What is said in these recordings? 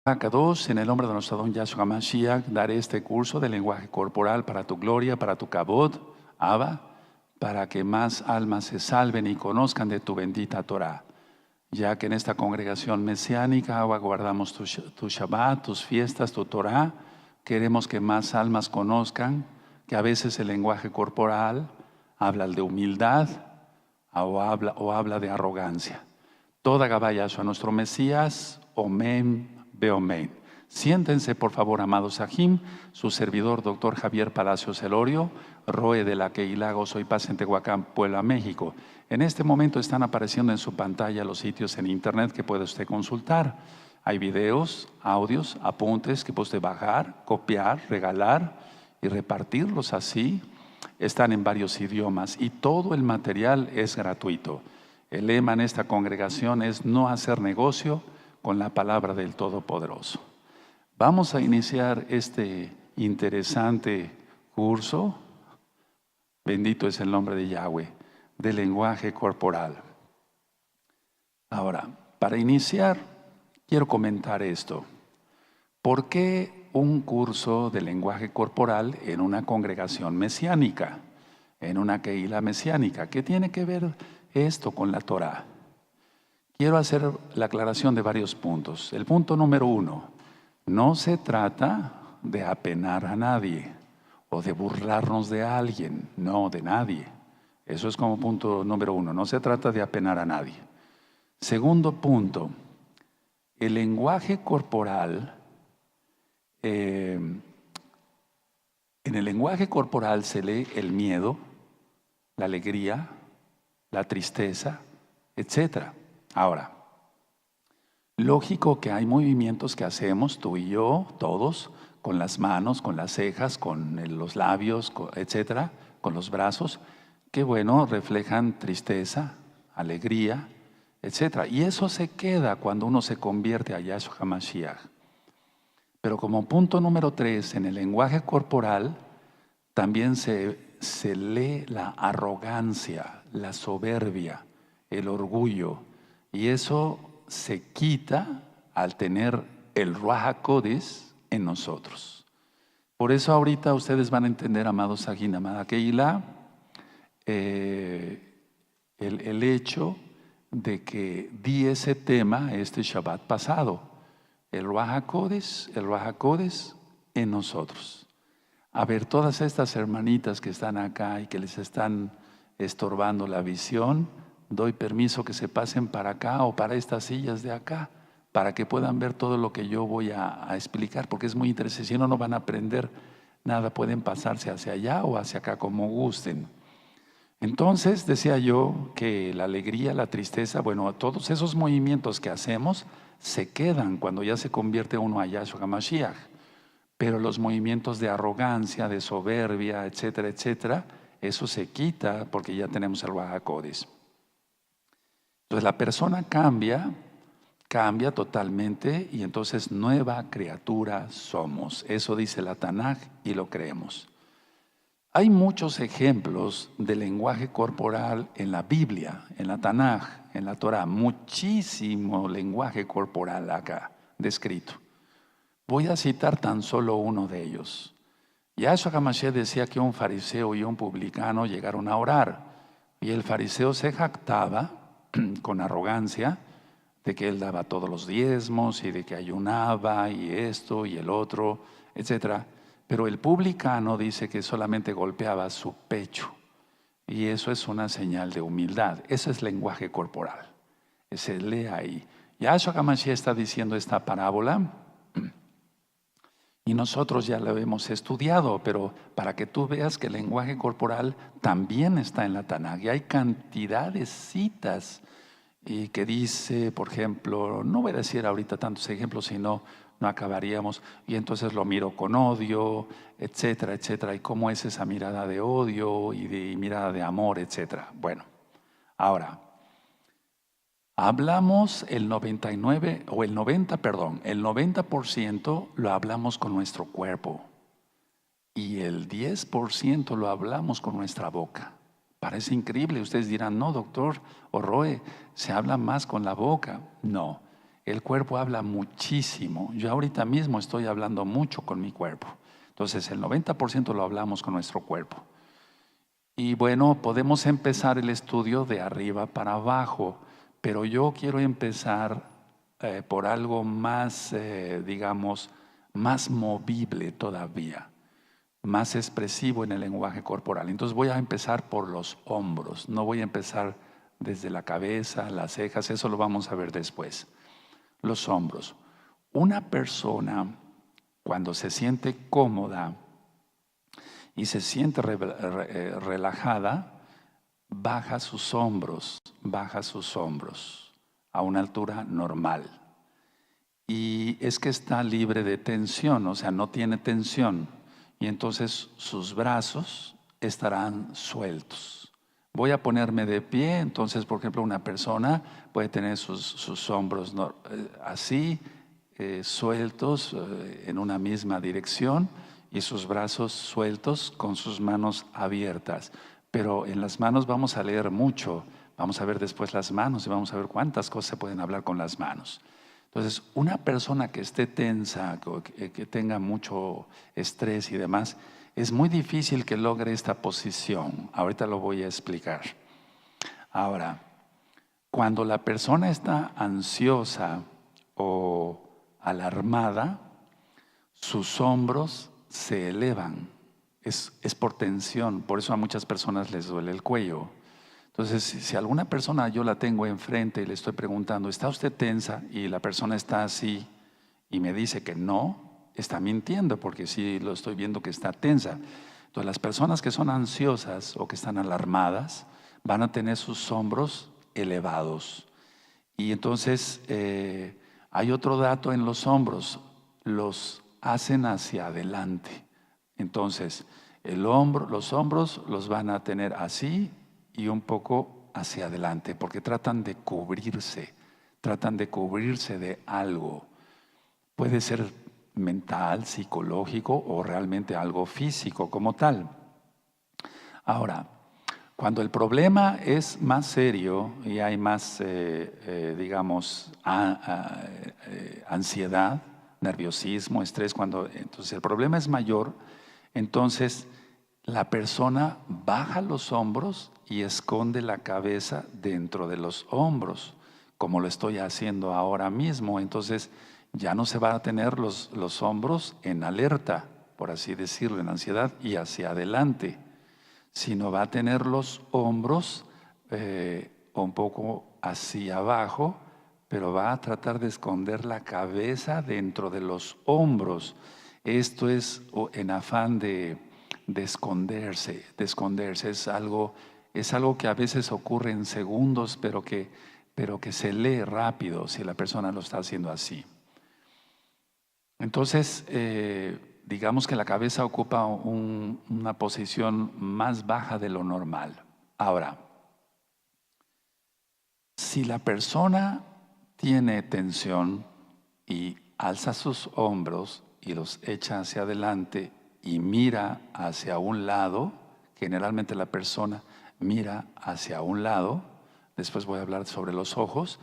Kadosh, en el nombre de nuestro don Yahshua Mashiach, daré este curso de lenguaje corporal para tu gloria, para tu kabod, Abba, para que más almas se salven y conozcan de tu bendita Torah. Ya que en esta congregación mesiánica, Abba, guardamos tu Shabbat, tus fiestas, tu Torah, queremos que más almas conozcan que a veces el lenguaje corporal habla de humildad o habla de arrogancia. Toda Gabá Yahshua, nuestro Mesías, Omen, Beomen. Siéntense, por favor, amados Sahim, su servidor, doctor Javier Palacios Elorio, Roe de la Keilah Gozo y Paz en Tehuacán, Puebla, México. En este momento están apareciendo en su pantalla los sitios en internet que puede usted consultar. Hay videos, audios, apuntes que puede usted bajar, copiar, regalar y repartirlos así. Están en varios idiomas y todo el material es gratuito. El lema en esta congregación es no hacer negocio con la palabra del Todopoderoso. Vamos a iniciar este interesante curso, bendito es el nombre de Yahweh, de lenguaje corporal. Ahora, para iniciar, quiero comentar esto. ¿Por qué un curso de lenguaje corporal en una congregación mesiánica, en una Keilah mesiánica? ¿Qué tiene que ver esto con la Torah? Quiero hacer la aclaración de varios puntos. El punto número 1, no se trata de apenar a nadie o de burlarnos de alguien, no, de nadie. Eso es como punto número 1, no se trata de apenar a nadie. Segundo punto, el lenguaje corporal, en el lenguaje corporal se lee el miedo, la alegría, la tristeza, etc. Ahora, lógico que hay movimientos que hacemos tú y yo, todos, con las manos, con las cejas, con los labios, etcétera, con los brazos, que bueno, reflejan tristeza, alegría, etcétera. Y eso se queda cuando uno se convierte a Yahshua HaMashiach. Pero como punto número 3, en el lenguaje corporal también se lee la arrogancia, la soberbia, el orgullo. Y eso se quita al tener el Ruach HaKodesh en nosotros. Por eso ahorita ustedes van a entender, amados Sahim, amada Keilah, el hecho de que di ese tema este Shabbat pasado. El Ruach HaKodesh en nosotros. A ver, todas estas hermanitas que están acá y que les están estorbando la visión, doy permiso que se pasen para acá o para estas sillas de acá, para que puedan ver todo lo que yo voy a explicar, porque es muy interesante. Si no van a aprender nada, pueden pasarse hacia allá o hacia acá como gusten. Entonces, decía yo que la alegría, la tristeza, bueno, todos esos movimientos que hacemos se quedan cuando ya se convierte uno a Yahshua HaMashiach. Pero los movimientos de arrogancia, de soberbia, etcétera, etcétera, eso se quita porque ya tenemos el Ruach HaKodesh. Entonces la persona cambia totalmente y entonces nueva criatura somos. Eso dice la Tanaj y lo creemos. Hay muchos ejemplos de lenguaje corporal en la Biblia, en la Tanaj, en la Torah. Muchísimo lenguaje corporal acá descrito. Voy a citar tan solo uno de ellos. Yahshua HaMashiach decía que un fariseo y un publicano llegaron a orar. Y el fariseo se jactaba con arrogancia de que él daba todos los diezmos y de que ayunaba y esto y el otro, etc. Pero el publicano dice que solamente golpeaba su pecho. Y eso es una señal de humildad. Eso es lenguaje corporal. Se lee ahí. Yahshua HaMashiach está diciendo esta parábola y nosotros ya lo hemos estudiado, pero para que tú veas que el lenguaje corporal también está en la Tanaj. Y hay cantidad de citas y que dice, por ejemplo, no voy a decir ahorita tantos ejemplos, sino no acabaríamos. Y entonces lo miro con odio, etcétera, etcétera. ¿Y cómo es esa mirada de odio y de mirada de amor, etcétera? Bueno, ahora, hablamos el 90% lo hablamos con nuestro cuerpo y el 10% lo hablamos con nuestra boca. Parece increíble, ustedes dirán, no doctor o Roe, se habla más con la boca. No, El cuerpo habla muchísimo. Yo ahorita mismo estoy hablando mucho con mi cuerpo. Entonces el 90% lo hablamos con nuestro cuerpo. Y bueno, podemos empezar el estudio de arriba para abajo, pero yo quiero empezar por algo más, digamos, más movible todavía, más expresivo en el lenguaje corporal. Entonces voy a empezar por los hombros, no voy a empezar desde la cabeza, las cejas, eso lo vamos a ver después. Los hombros. Una persona, cuando se siente cómoda y se siente relajada, baja sus hombros a una altura normal. Y es que está libre de tensión, o sea, no tiene tensión. Y entonces sus brazos estarán sueltos. Voy a ponerme de pie, entonces, por ejemplo, una persona puede tener sus hombros así, sueltos en una misma dirección y sus brazos sueltos con sus manos abiertas. Pero en las manos vamos a leer mucho, vamos a ver después las manos y vamos a ver cuántas cosas se pueden hablar con las manos. Entonces, una persona que esté tensa, que tenga mucho estrés y demás, es muy difícil que logre esta posición. Ahorita lo voy a explicar. Ahora, cuando la persona está ansiosa o alarmada, sus hombros se elevan. Es por tensión, por eso a muchas personas les duele el cuello. Entonces, si alguna persona yo la tengo enfrente y le estoy preguntando, ¿está usted tensa? Y la persona está así y me dice que no, está mintiendo porque sí lo estoy viendo que está tensa. Entonces, las personas que son ansiosas o que están alarmadas van a tener sus hombros elevados. Y entonces hay otro dato en los hombros, los hacen hacia adelante. Entonces, los hombros los van a tener así y un poco hacia adelante, porque tratan de cubrirse de algo. Puede ser mental, psicológico o realmente algo físico como tal. Ahora, cuando el problema es más serio y hay más, digamos, ansiedad, nerviosismo, estrés, entonces el problema es mayor, entonces la persona baja los hombros y esconde la cabeza dentro de los hombros, como lo estoy haciendo ahora mismo. Entonces ya no se van a tener los hombros en alerta, por así decirlo, en ansiedad y hacia adelante, sino va a tener los hombros un poco hacia abajo, pero va a tratar de esconder la cabeza dentro de los hombros. Esto es en afán de esconderse, es algo que a veces ocurre en segundos, pero que se lee rápido si la persona lo está haciendo así. Entonces, digamos que la cabeza ocupa una posición más baja de lo normal. Ahora, si la persona tiene tensión y alza sus hombros y los echa hacia adelante y mira hacia un lado, generalmente la persona mira hacia un lado, después voy a hablar sobre los ojos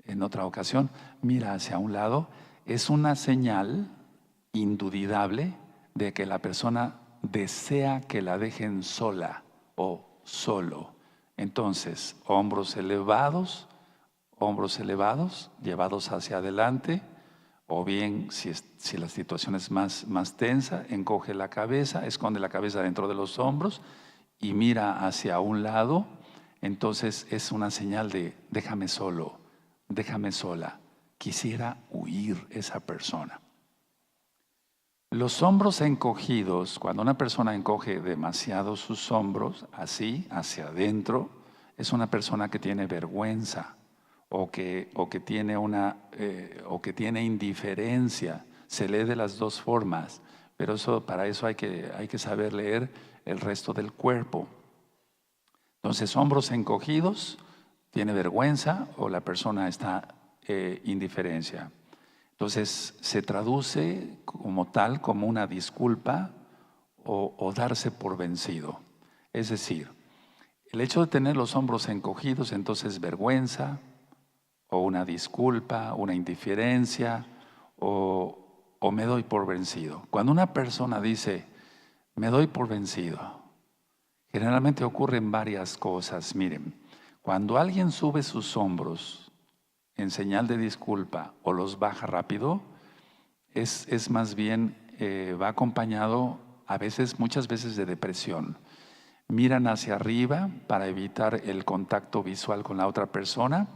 en otra ocasión, mira hacia un lado, es una señal indudable de que la persona desea que la dejen sola o solo. Entonces, hombros elevados, llevados hacia adelante, o bien si la situación es más tensa, encoge la cabeza, esconde la cabeza dentro de los hombros y mira hacia un lado. Entonces es una señal de déjame solo, déjame sola. Quisiera huir esa persona. Los hombros encogidos, cuando una persona encoge demasiado sus hombros, así, hacia adentro, es una persona que tiene vergüenza o que tiene indiferencia. Se lee de las dos formas, pero para eso hay que saber leer el resto del cuerpo. Entonces, hombros encogidos, tiene vergüenza o la persona está indiferencia. Entonces se traduce como tal, como una disculpa o darse por vencido. Es decir, el hecho de tener los hombros encogidos, entonces vergüenza, o una disculpa, una indiferencia, o me doy por vencido. Cuando una persona dice, me doy por vencido, generalmente ocurren varias cosas. Miren, cuando alguien sube sus hombros en señal de disculpa o los baja rápido, es más bien, va acompañado a veces, muchas veces de depresión. Miran hacia arriba para evitar el contacto visual con la otra persona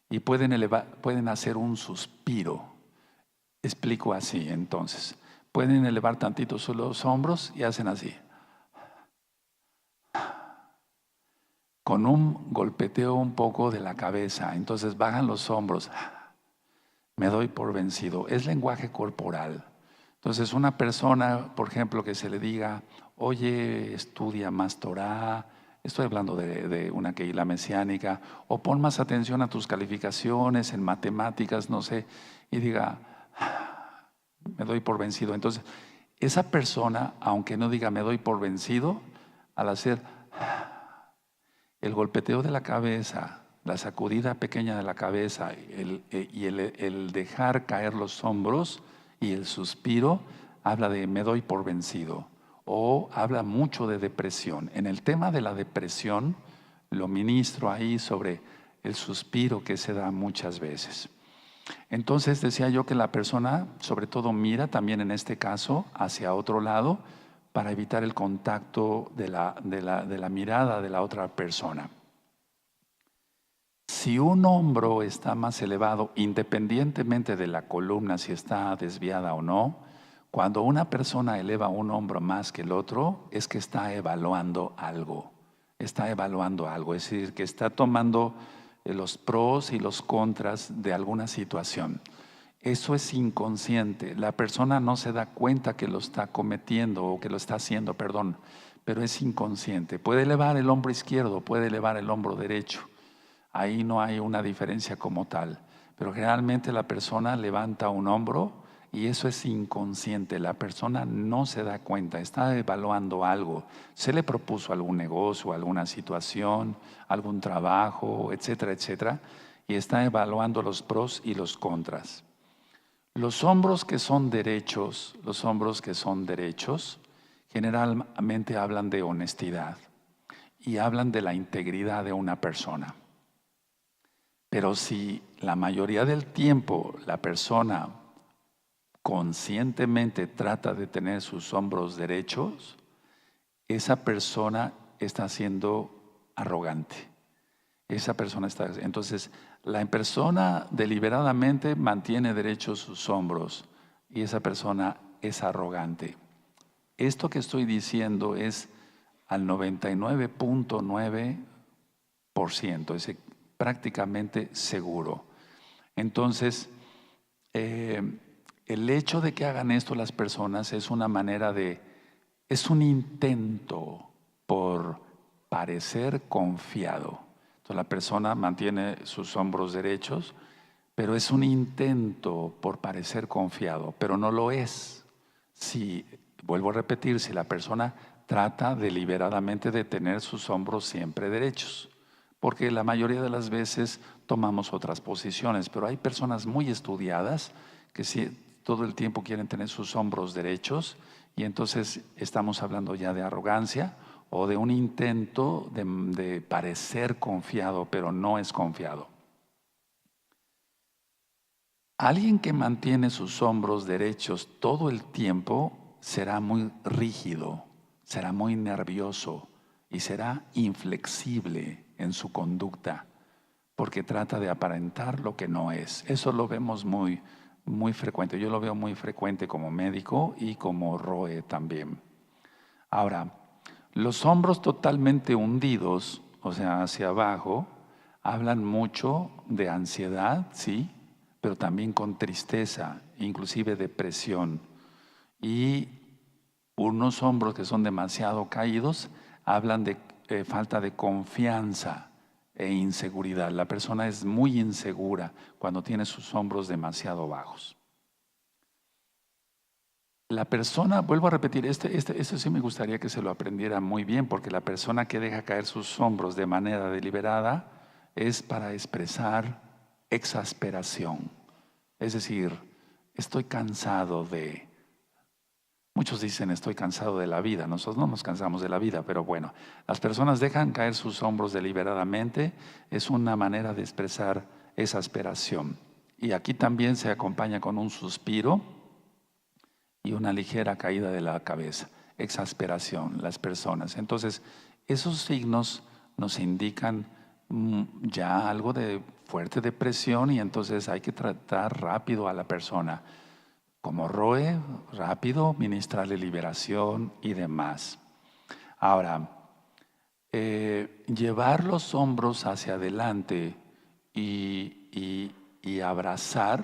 y pueden hacer un suspiro. Explico así entonces. Pueden elevar tantito los hombros y hacen así. Con un golpeteo un poco de la cabeza. Entonces bajan los hombros. Me doy por vencido. Es lenguaje corporal. Entonces una persona, por ejemplo, que se le diga, oye, estudia más Torah, estoy hablando de una Kehilá mesiánica, o pon más atención a tus calificaciones en matemáticas, no sé, y diga, me doy por vencido. Entonces, esa persona, aunque no diga me doy por vencido, al hacer el golpeteo de la cabeza, la sacudida pequeña de la cabeza y el dejar caer los hombros y el suspiro, habla de me doy por vencido. O habla mucho de depresión. En el tema de la depresión, lo ministro ahí sobre el suspiro que se da muchas veces. Entonces decía yo que la persona sobre todo mira también en este caso hacia otro lado para evitar el contacto de la mirada de la otra persona. Si un hombro está más elevado, independientemente de la columna, si está desviada o no, cuando una persona eleva un hombro más que el otro, es que está evaluando algo. Está evaluando algo, es decir, que está tomando los pros y los contras de alguna situación. Eso es inconsciente. La persona no se da cuenta que lo está cometiendo o que lo está haciendo, perdón, pero es inconsciente. Puede elevar el hombro izquierdo, puede elevar el hombro derecho. Ahí no hay una diferencia como tal. Pero generalmente la persona levanta un hombro y eso es inconsciente. La persona no se da cuenta, está evaluando algo. Se le propuso algún negocio, alguna situación, algún trabajo, etcétera, etcétera. Y está evaluando los pros y los contras. Los hombros que son derechos, generalmente hablan de honestidad y hablan de la integridad de una persona. Pero si la mayoría del tiempo la persona conscientemente trata de tener sus hombros derechos, esa persona está siendo arrogante. Entonces, la persona deliberadamente mantiene derechos sus hombros y esa persona es arrogante. Esto que estoy diciendo es al 99.9%, es prácticamente seguro. Entonces, el hecho de que hagan esto las personas es una manera es un intento por parecer confiado. Entonces la persona mantiene sus hombros derechos, pero es un intento por parecer confiado, pero no lo es. Vuelvo a repetir, si la persona trata deliberadamente de tener sus hombros siempre derechos, porque la mayoría de las veces tomamos otras posiciones, pero hay personas muy estudiadas que todo el tiempo quieren tener sus hombros derechos y entonces estamos hablando ya de arrogancia o de un intento de parecer confiado, pero no es confiado. Alguien que mantiene sus hombros derechos todo el tiempo será muy rígido, será muy nervioso y será inflexible en su conducta, porque trata de aparentar lo que no es. Eso lo vemos muy, muy frecuente. Yo lo veo muy frecuente como médico y como ROE también. Ahora, los hombros totalmente hundidos, o sea, hacia abajo, hablan mucho de ansiedad, sí, pero también con tristeza, inclusive depresión. Y unos hombros que son demasiado caídos hablan de falta de confianza e inseguridad. La persona es muy insegura cuando tiene sus hombros demasiado bajos. La persona, vuelvo a repetir, esto sí me gustaría que se lo aprendiera muy bien, porque la persona que deja caer sus hombros de manera deliberada es para expresar exasperación. Es decir, estoy cansado de... Muchos dicen estoy cansado de la vida. Nosotros no nos cansamos de la vida, pero bueno, las personas dejan caer sus hombros deliberadamente. Es una manera de expresar exasperación. Y aquí también se acompaña con un suspiro y una ligera caída de la cabeza. Exasperación, las personas. Entonces, esos signos nos indican ya algo de fuerte depresión y entonces hay que tratar rápido a la persona. Como Roe, rápido, ministrarle liberación y demás. Ahora, llevar los hombros hacia adelante y abrazar,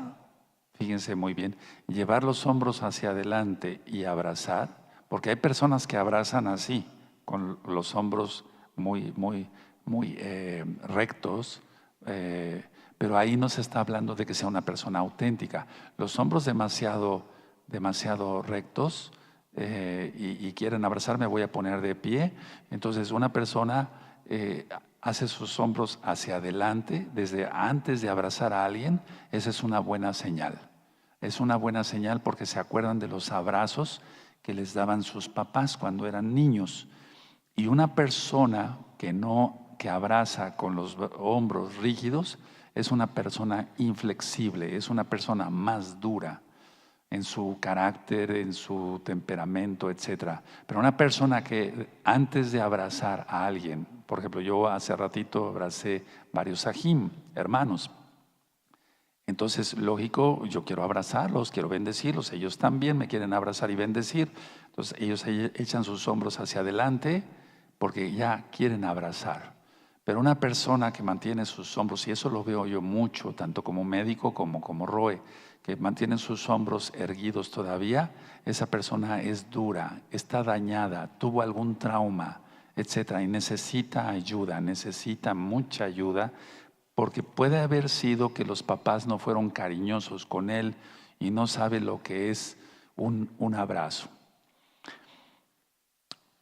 fíjense muy bien, llevar los hombros hacia adelante y abrazar, porque hay personas que abrazan así, con los hombros muy rectos, pero ahí no se está hablando de que sea una persona auténtica. Los hombros demasiado rectos y quieren abrazarme, voy a poner de pie. Entonces una persona hace sus hombros hacia adelante desde antes de abrazar a alguien. Esa es una buena señal. Es una buena señal porque se acuerdan de los abrazos que les daban sus papás cuando eran niños. Y una persona que abraza con los hombros rígidos es una persona inflexible, es una persona más dura en su carácter, en su temperamento, etc. Pero una persona que antes de abrazar a alguien, por ejemplo, yo hace ratito abracé varios ajim, hermanos. Entonces, lógico, yo quiero abrazarlos, quiero bendecirlos, ellos también me quieren abrazar y bendecir. Entonces, ellos echan sus hombros hacia adelante porque ya quieren abrazar. Pero una persona que mantiene sus hombros, y eso lo veo yo mucho, tanto como médico como Roe, que mantiene sus hombros erguidos todavía, esa persona es dura, está dañada, tuvo algún trauma, etcétera, y necesita ayuda, necesita mucha ayuda, porque puede haber sido que los papás no fueron cariñosos con él y no sabe lo que es un abrazo.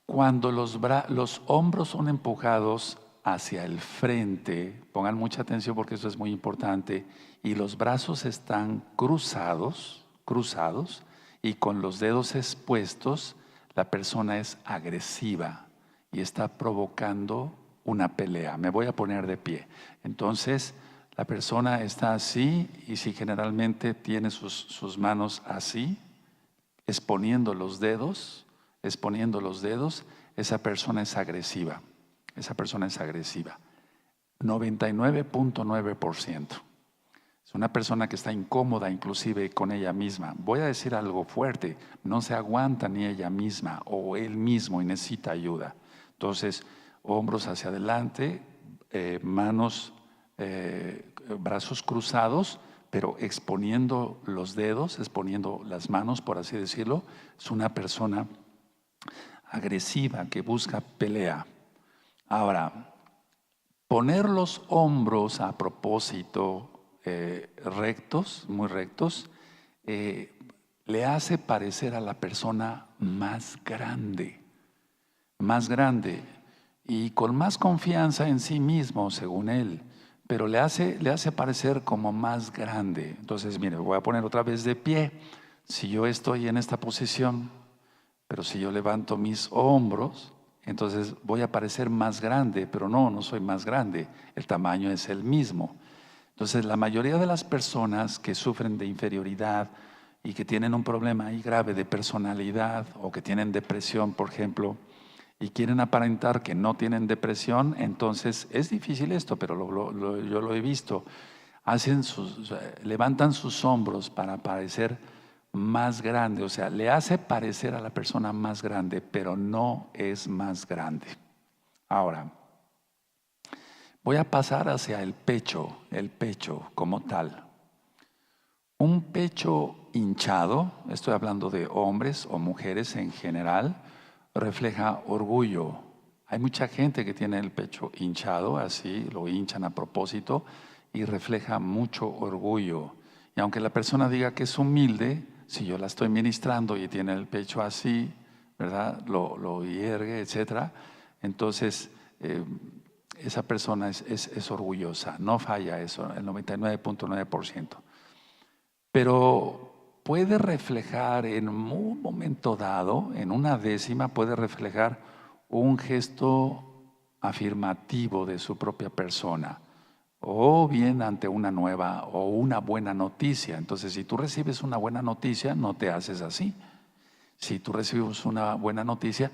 Cuando los hombros son empujados hacia el frente, pongan mucha atención porque eso es muy importante, y los brazos están cruzados y con los dedos expuestos, la persona es agresiva y está provocando una pelea. Me voy a poner de pie. Entonces, la persona está así y si generalmente tiene sus manos así, exponiendo los dedos, esa persona es agresiva. Esa persona es agresiva. 99.9%. Es una persona que está incómoda inclusive con ella misma. Voy a decir algo fuerte, no se aguanta ni ella misma o él mismo y necesita ayuda. Entonces, hombros hacia adelante, brazos cruzados, pero exponiendo los dedos, exponiendo las manos, por así decirlo. Es una persona agresiva que busca pelea. Ahora, poner los hombros a propósito rectos, muy rectos, le hace parecer a la persona más grande y con más confianza en sí mismo, según él, pero le hace parecer como más grande. Entonces, mire, voy a poner otra vez de pie. Si yo estoy en esta posición, pero si yo levanto mis hombros, entonces voy a parecer más grande, pero no soy más grande, el tamaño es el mismo. Entonces la mayoría de las personas que sufren de inferioridad y que tienen un problema ahí grave de personalidad o que tienen depresión, por ejemplo, y quieren aparentar que no tienen depresión, entonces es difícil esto, pero yo lo he visto, levantan sus hombros para parecer más grande, o sea, le hace parecer a la persona más grande, pero no es más grande. Ahora, voy a pasar hacia el pecho como tal. Un pecho hinchado, estoy hablando de hombres o mujeres en general, refleja orgullo. Hay mucha gente que tiene el pecho hinchado, así lo hinchan a propósito y refleja mucho orgullo. Y aunque la persona diga que es humilde, si yo la estoy ministrando y tiene el pecho así, ¿verdad? Lo hiergue, etc. Entonces, esa persona es orgullosa, no falla eso, el 99.9%. Pero puede reflejar en un momento dado, en una décima, puede reflejar un gesto afirmativo de su propia persona, o bien ante una nueva o una buena noticia. Entonces, si tú recibes una buena noticia, no te haces así. Si tú recibes una buena noticia,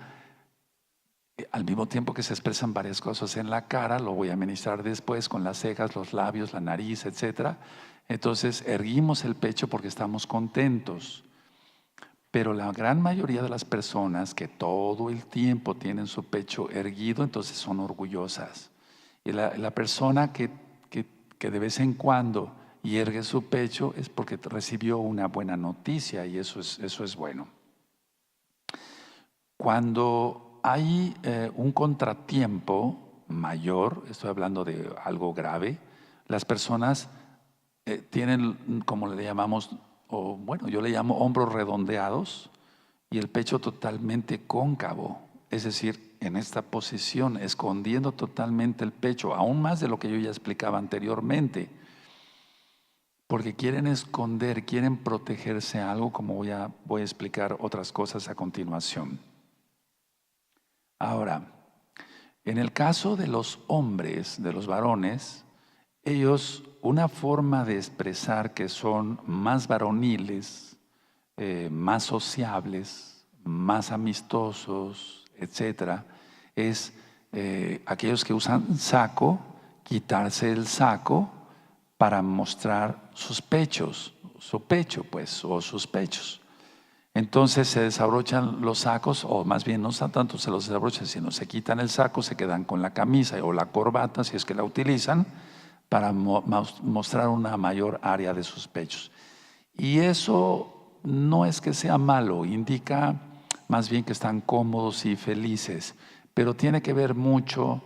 al mismo tiempo que se expresan varias cosas en la cara, lo voy a ministrar después con las cejas, los labios, la nariz, etc. Entonces erguimos el pecho porque estamos contentos. Pero la gran mayoría de las personas que todo el tiempo tienen su pecho erguido, entonces son orgullosas. Y la persona que de vez en cuando yergue su pecho es porque recibió una buena noticia y eso es bueno. Cuando hay un contratiempo mayor, estoy hablando de algo grave, las personas tienen, como le llamamos, o bueno, yo le llamo hombros redondeados y el pecho totalmente cóncavo, es decir, en esta posición, escondiendo totalmente el pecho, aún más de lo que yo ya explicaba anteriormente, porque quieren esconder, quieren protegerse a algo, como voy a explicar otras cosas a continuación. Ahora, en el caso de los hombres, de los varones, ellos, una forma de expresar que son más varoniles, más sociables, más amistosos, etcétera, es aquellos que usan saco, quitarse el saco para mostrar sus pechos, su pecho pues, o sus pechos. Entonces se desabrochan los sacos, o más bien no tanto se los desabrochan, sino se quitan el saco, se quedan con la camisa o la corbata, si es que la utilizan, para mostrar una mayor área de sus pechos. Y eso no es que sea malo, indica más bien que están cómodos y felices, pero tiene que ver mucho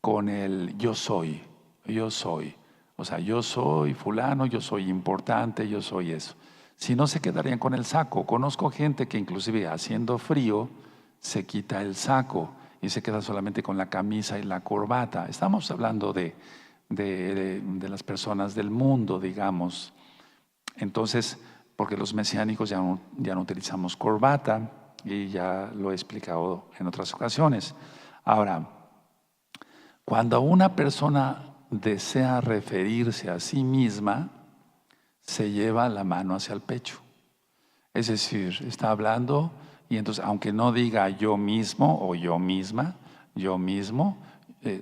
con el yo soy, yo soy. O sea, yo soy fulano, yo soy importante, yo soy eso. Si no, se quedarían con el saco. Conozco gente que inclusive haciendo frío se quita el saco y se queda solamente con la camisa y la corbata. Estamos hablando de las personas del mundo, digamos. Entonces, porque los mesiánicos ya no utilizamos corbata y ya lo he explicado en otras ocasiones. Ahora, cuando una persona desea referirse a sí misma, se lleva la mano hacia el pecho. Es decir, está hablando y entonces, aunque no diga yo mismo o yo misma, yo mismo,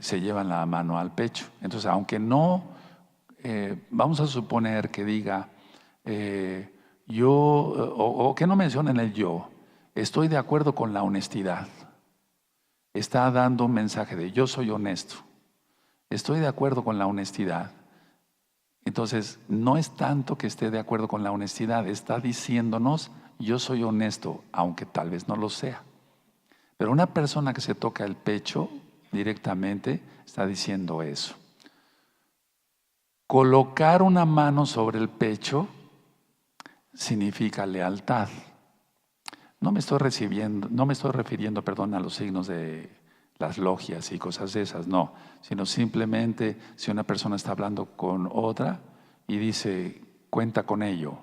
se llevan la mano al pecho. Entonces, aunque no, vamos a suponer que diga yo, o que no mencionen el yo, estoy de acuerdo con la honestidad. Está dando un mensaje de yo soy honesto. Estoy de acuerdo con la honestidad. Entonces, no es tanto que esté de acuerdo con la honestidad, está diciéndonos, yo soy honesto, aunque tal vez no lo sea. Pero una persona que se toca el pecho directamente está diciendo eso. Colocar una mano sobre el pecho significa lealtad. No me estoy refiriendo, perdón, a los signos de las logias y cosas de esas, no, sino simplemente si una persona está hablando con otra y dice, cuenta con ello,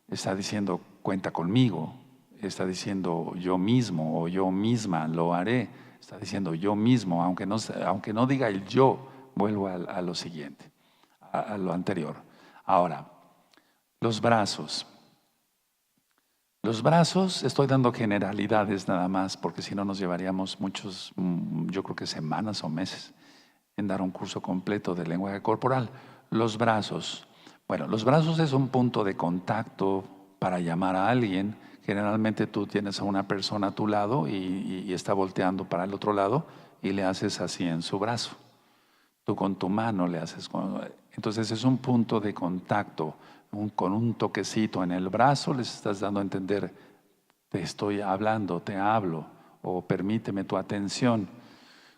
está diciendo, cuenta conmigo, está diciendo yo mismo o yo misma lo haré, está diciendo yo mismo, aunque no diga el yo, vuelvo a lo siguiente, a lo anterior. Ahora, los brazos. Los brazos, estoy dando generalidades nada más, porque si no nos llevaríamos muchos, yo creo que semanas o meses en dar un curso completo de lenguaje corporal. Los brazos. Bueno, los brazos es un punto de contacto para llamar a alguien. Generalmente tú tienes a una persona a tu lado y está volteando para el otro lado y le haces así en su brazo. Tú con tu mano le haces. Entonces es un punto de contacto. Con un toquecito en el brazo les estás dando a entender, te estoy hablando, te hablo, o permíteme tu atención.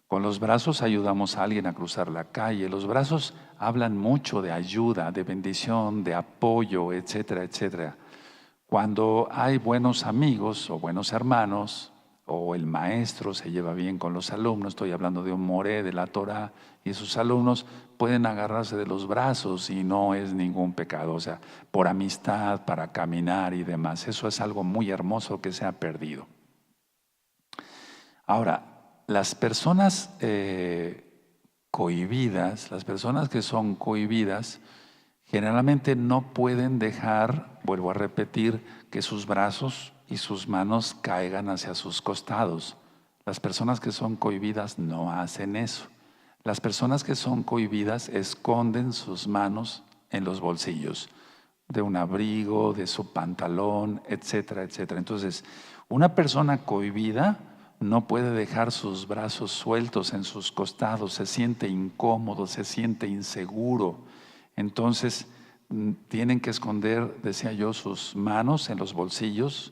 Con los brazos ayudamos a alguien a cruzar la calle. Los brazos hablan mucho de ayuda, de bendición, de apoyo, etcétera, etcétera. Cuando hay buenos amigos o buenos hermanos o el maestro se lleva bien con los alumnos, estoy hablando de un moré de la Torá, y sus alumnos pueden agarrarse de los brazos y no es ningún pecado, o sea, por amistad, para caminar y demás. Eso es algo muy hermoso que se ha perdido. Ahora, las personas cohibidas, las personas que son cohibidas, generalmente no pueden dejar, vuelvo a repetir, que sus brazos y sus manos caigan hacia sus costados. Las personas que son cohibidas no hacen eso. Las personas que son cohibidas esconden sus manos en los bolsillos de un abrigo, de su pantalón, etcétera, etcétera. Entonces, una persona cohibida no puede dejar sus brazos sueltos en sus costados, se siente incómodo, se siente inseguro. Entonces, tienen que esconder, decía yo, sus manos en los bolsillos,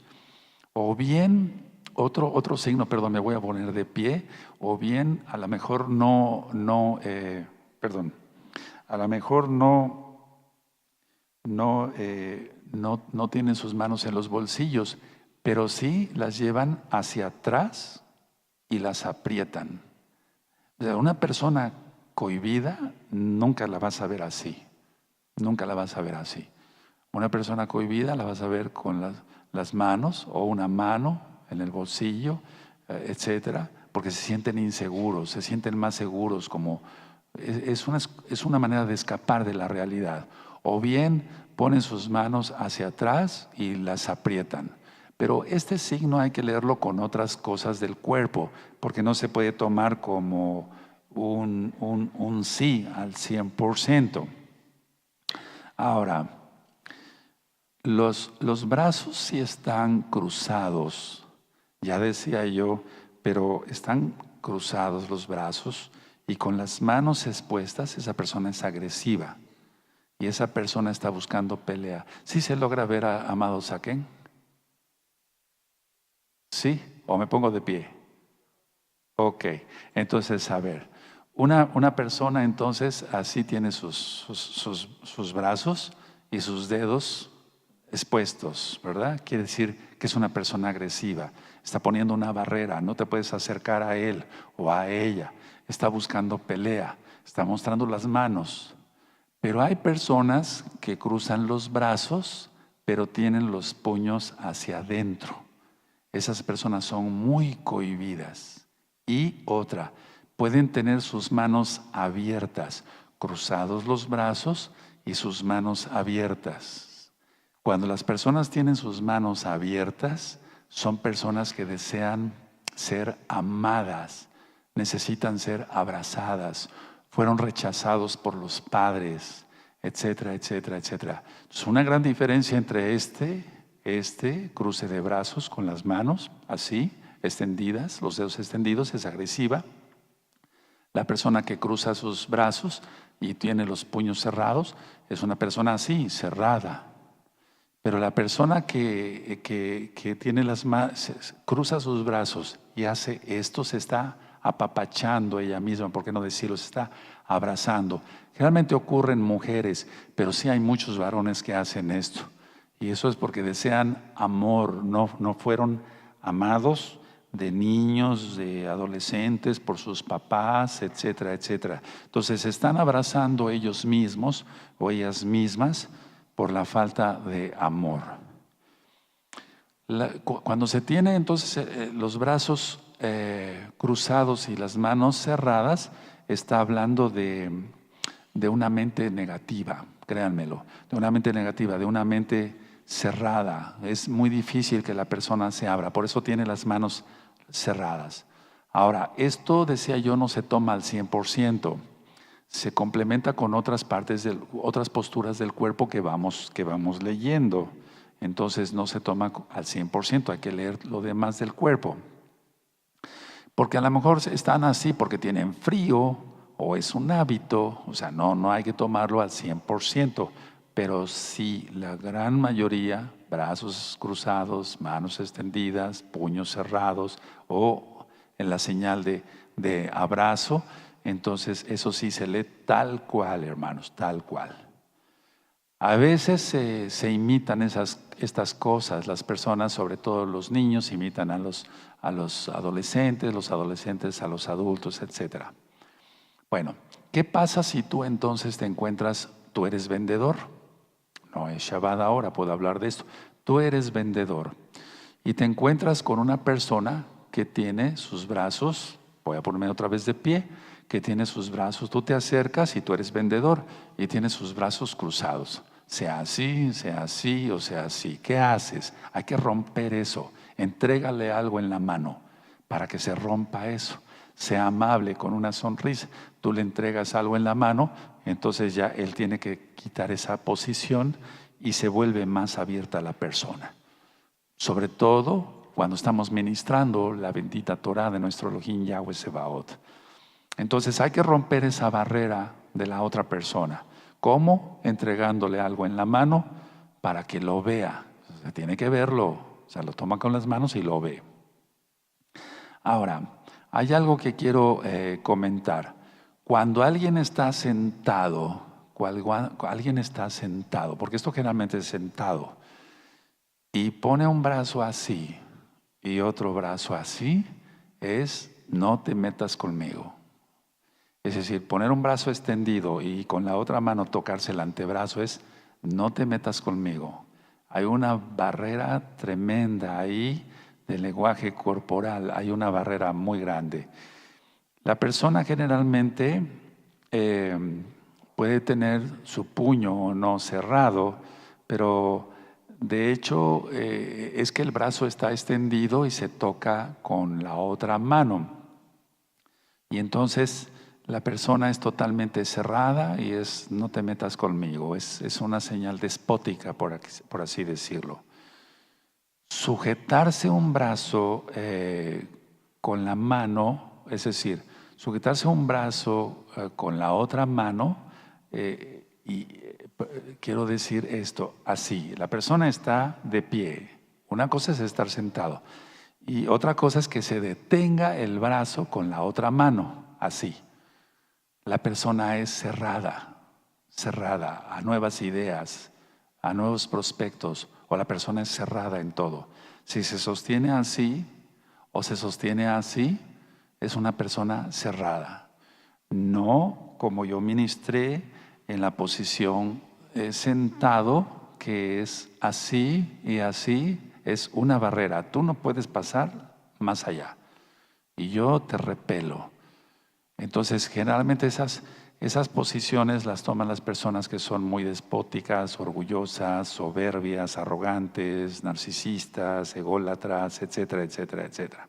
o bien, otro signo, perdón, me voy a poner de pie, o bien a lo mejor a lo mejor no tienen sus manos en los bolsillos, pero sí las llevan hacia atrás y las aprietan. O sea, una persona cohibida nunca la vas a ver así. Nunca la vas a ver así. Una persona cohibida la vas a ver con las manos o una mano en el bolsillo, etcétera, porque se sienten inseguros, se sienten más seguros, como es una manera de escapar de la realidad. O bien ponen sus manos hacia atrás y las aprietan. Pero este signo hay que leerlo con otras cosas del cuerpo, porque no se puede tomar como un sí al 100%. Ahora, los brazos sí están cruzados, ya decía yo, pero están cruzados los brazos y con las manos expuestas esa persona es agresiva y esa persona está buscando pelea. ¿Sí se logra ver a Amado Saquén? ¿Sí? ¿O me pongo de pie? Ok, entonces a ver, una persona entonces así tiene sus brazos y sus dedos expuestos, ¿verdad? Quiere decir que es una persona agresiva, está poniendo una barrera, no te puedes acercar a él o a ella, está buscando pelea, está mostrando las manos. Pero hay personas que cruzan los brazos, pero tienen los puños hacia adentro. Esas personas son muy cohibidas. Y otra, pueden tener sus manos abiertas, cruzados los brazos y sus manos abiertas. Cuando las personas tienen sus manos abiertas, son personas que desean ser amadas, necesitan ser abrazadas, fueron rechazados por los padres, etcétera, etcétera, etcétera. Entonces, una gran diferencia entre este cruce de brazos con las manos, así, extendidas, los dedos extendidos, es agresiva. La persona que cruza sus brazos y tiene los puños cerrados es una persona así, cerrada. Pero la persona que tiene las manos, cruza sus brazos y hace esto, se está apapachando ella misma, ¿por qué no decirlo? Se está abrazando. Generalmente ocurre en mujeres, pero sí hay muchos varones que hacen esto. Y eso es porque desean amor, no fueron amados de niños, de adolescentes, por sus papás, etcétera, etcétera. Entonces se están abrazando ellos mismos o ellas mismas por la falta de amor. Cuando se tiene entonces los brazos cruzados y las manos cerradas, está hablando de una mente negativa, créanmelo, de una mente negativa, de una mente cerrada. Es muy difícil que la persona se abra, por eso tiene las manos cerradas. Ahora, esto, decía yo, no se toma al 100%, se complementa con otras otras posturas del cuerpo que vamos leyendo. Entonces no se toma al 100%, hay que leer lo demás del cuerpo. Porque a lo mejor están así porque tienen frío o es un hábito, o sea, no hay que tomarlo al 100%, pero sí la gran mayoría, brazos cruzados, manos extendidas, puños cerrados o en la señal de abrazo, entonces eso sí se lee tal cual, hermanos, tal cual. A veces se imitan esas estas cosas. Las personas, sobre todo los niños, imitan a los adolescentes a los adultos, etc. Bueno, ¿qué pasa si tú entonces te encuentras, tú eres vendedor? No es Shabbat ahora, puedo hablar de esto. Tú eres vendedor y te encuentras con una persona que tiene sus brazos, voy a ponerme otra vez de pie, que tiene sus brazos, tú te acercas y tú eres vendedor y tiene sus brazos cruzados. Sea así o sea así. ¿Qué haces? Hay que romper eso. Entrégale algo en la mano para que se rompa eso. Sea amable con una sonrisa. Tú le entregas algo en la mano, entonces ya él tiene que quitar esa posición y se vuelve más abierta la persona. Sobre todo cuando estamos ministrando la bendita Torah de nuestro Elohim Yahweh Sebaot. Entonces hay que romper esa barrera de la otra persona. ¿Cómo? Entregándole algo en la mano para que lo vea. O sea, tiene que verlo. O sea, lo toma con las manos y lo ve. Ahora, hay algo que quiero comentar. Cuando alguien está sentado, porque esto generalmente es sentado, y pone un brazo así y otro brazo así, es no te metas conmigo. Es decir, poner un brazo extendido y con la otra mano tocarse el antebrazo es no te metas conmigo. Hay una barrera tremenda ahí del lenguaje corporal, hay una barrera muy grande. La persona generalmente puede tener su puño o no cerrado, pero de hecho es que el brazo está extendido y se toca con la otra mano. Y entonces la persona es totalmente cerrada y es no te metas conmigo. Es una señal despótica, por así decirlo. Sujetarse un brazo con la mano, es decir, sujetarse un brazo con la otra mano, quiero decir esto, así, la persona está de pie, una cosa es estar sentado y otra cosa es que se detenga el brazo con la otra mano, así. La persona es cerrada a nuevas ideas, a nuevos prospectos, o la persona es cerrada en todo. Si se sostiene así o se sostiene así, es una persona cerrada. No como yo ministré en la posición sentado, que es así y así, es una barrera. Tú no puedes pasar más allá y yo te repelo. Entonces, generalmente esas posiciones las toman las personas que son muy despóticas, orgullosas, soberbias, arrogantes, narcisistas, ególatras, etcétera, etcétera, etcétera.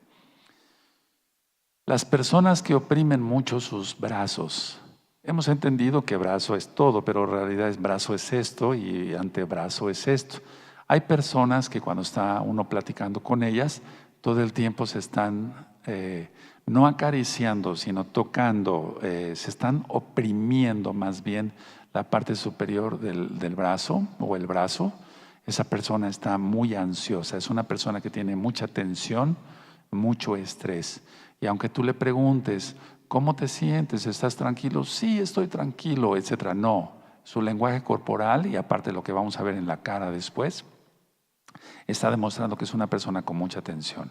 Las personas que oprimen mucho sus brazos, hemos entendido que brazo es todo, pero en realidad brazo es esto y antebrazo es esto. Hay personas que cuando está uno platicando con ellas, todo el tiempo se están no acariciando, sino tocando, se están oprimiendo más bien la parte superior del brazo o el brazo. Esa persona está muy ansiosa, es una persona que tiene mucha tensión, mucho estrés. Y aunque tú le preguntes, ¿cómo te sientes? ¿Estás tranquilo? Sí, estoy tranquilo, etcétera. No, su lenguaje corporal y aparte lo que vamos a ver en la cara después, está demostrando que es una persona con mucha tensión.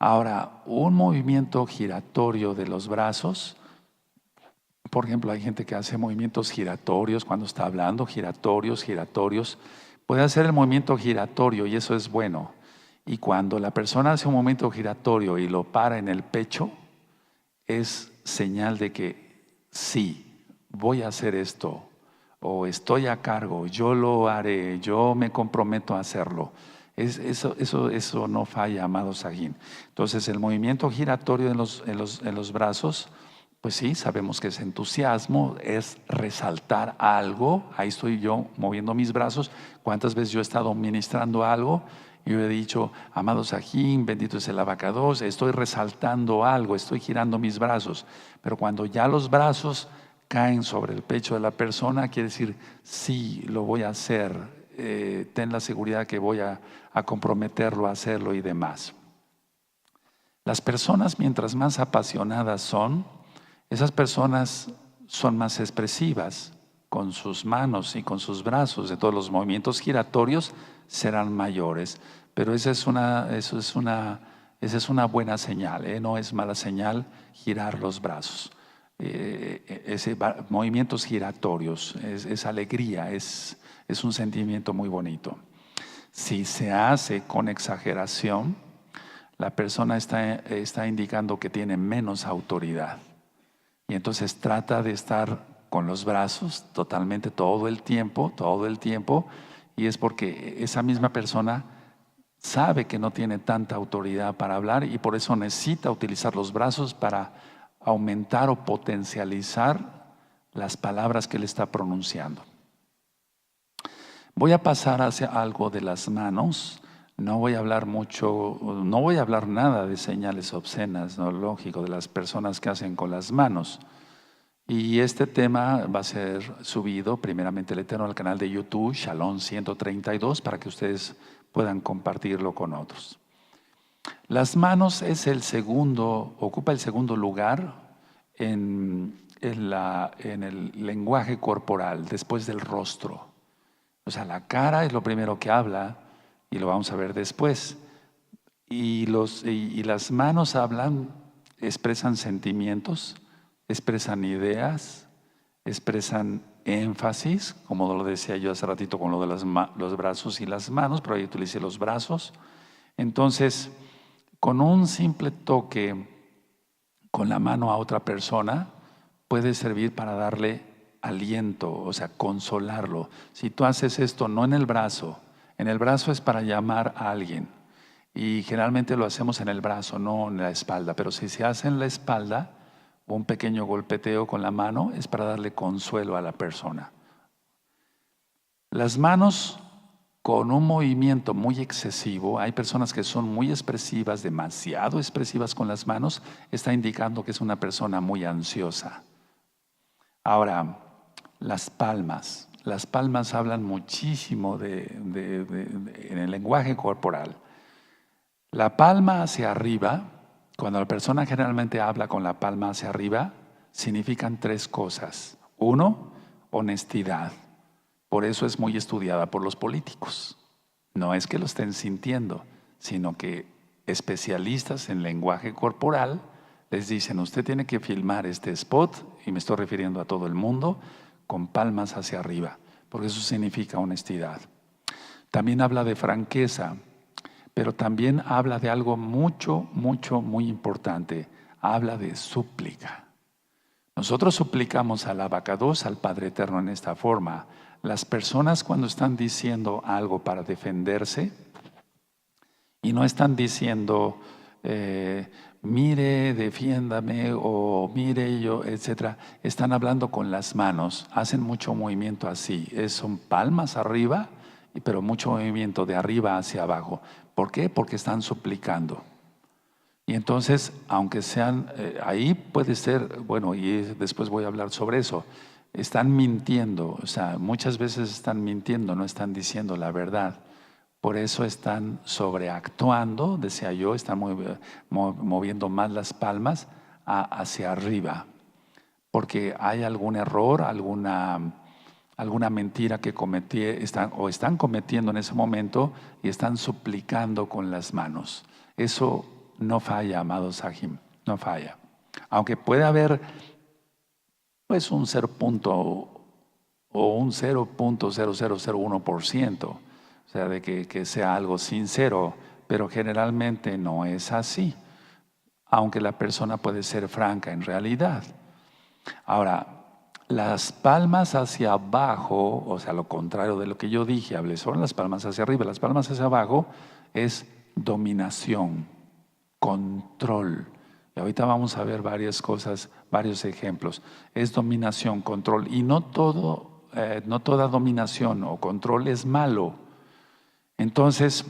Ahora, un movimiento giratorio de los brazos, por ejemplo, hay gente que hace movimientos giratorios cuando está hablando, giratorios, puede hacer el movimiento giratorio y eso es bueno. Y cuando la persona hace un movimiento giratorio y lo para en el pecho, es señal de que sí, voy a hacer esto, o estoy a cargo, yo lo haré, yo me comprometo a hacerlo. Eso no falla, amado Sajín. Entonces, el movimiento giratorio en los brazos, pues sí, sabemos que es entusiasmo, es resaltar algo. Ahí estoy yo moviendo mis brazos. ¿Cuántas veces yo he estado ministrando algo? Yo he dicho, amado Sajín, bendito es el abacados, estoy resaltando algo, estoy girando mis brazos. Pero cuando ya los brazos caen sobre el pecho de la persona, quiere decir, sí, lo voy a hacer. Ten la seguridad que voy a comprometerlo a hacerlo y demás. Las personas, mientras más apasionadas son, esas personas son más expresivas. con sus manos y con sus brazos. Entonces los movimientos giratorios serán mayores. Pero esa es una buena señal, ¿eh? No es mala señal girar los brazos. Movimientos giratorios, es alegría, es un sentimiento muy bonito. Si se hace con exageración, la persona está indicando que tiene menos autoridad. Y entonces trata de estar con los brazos totalmente todo el tiempo, y es porque esa misma persona sabe que no tiene tanta autoridad para hablar y por eso necesita utilizar los brazos para aumentar o potencializar las palabras que él está pronunciando. Voy a pasar hacia algo de las manos. No voy a hablar mucho, no voy a hablar nada de señales obscenas, no lógico, de las personas que hacen con las manos. Y este tema va a ser subido primeramente el Eterno al canal de YouTube, Shalom 132, para que ustedes puedan compartirlo con otros. Las manos ocupa el segundo lugar en el lenguaje corporal, después del rostro. O sea, la cara es lo primero que habla y lo vamos a ver después. Y las manos expresan sentimientos, expresan ideas, expresan énfasis, como lo decía yo hace ratito con lo de los brazos y las manos, pero ahí utilicé los brazos. Entonces, con un simple toque con la mano a otra persona puede servir para darle aliento, o sea, consolarlo. Si tú haces esto no en el brazo es para llamar a alguien. Y generalmente lo hacemos en el brazo, no en la espalda. Pero si se hace en la espalda, un pequeño golpeteo con la mano es para darle consuelo a la persona. Las manos con un movimiento muy excesivo, hay personas que son muy expresivas, demasiado expresivas con las manos, está indicando que es una persona muy ansiosa. Ahora, las palmas hablan muchísimo en el lenguaje corporal. La palma hacia arriba, cuando la persona generalmente habla con la palma hacia arriba, significan tres cosas. Uno, honestidad. Por eso es muy estudiada por los políticos. No es que lo estén sintiendo, sino que especialistas en lenguaje corporal les dicen, usted tiene que filmar este spot, y me estoy refiriendo a todo el mundo, con palmas hacia arriba, porque eso significa honestidad. También habla de franqueza, pero también habla de algo muy importante. Habla de súplica. Nosotros suplicamos al Abacados, al Padre Eterno, en esta forma. Las personas cuando están diciendo algo para defenderse y no están diciendo mire, defiéndame o mire yo, etcétera, están hablando con las manos, hacen mucho movimiento así, son palmas arriba, pero mucho movimiento de arriba hacia abajo. ¿Por qué? Porque están suplicando. Y entonces, aunque sean, ahí puede ser, bueno, y después voy a hablar sobre eso, están mintiendo, o sea, muchas veces están mintiendo, no están diciendo la verdad. Por eso están sobreactuando, decía yo, están moviendo más las palmas hacia arriba, porque hay algún error, alguna mentira que están cometiendo en ese momento y están suplicando con las manos. Eso no falla, amados Sahim, no falla. Aunque puede haber pues un 0.0001%, o sea, de que sea algo sincero, pero generalmente no es así, aunque la persona puede ser franca en realidad. Ahora, las palmas hacia abajo, o sea, lo contrario de lo que yo dije, hablé sobre las palmas hacia arriba, las palmas hacia abajo es dominación, control. Y ahorita vamos a ver varias cosas, varios ejemplos. Es dominación, control. Y no toda dominación o control es malo. Entonces,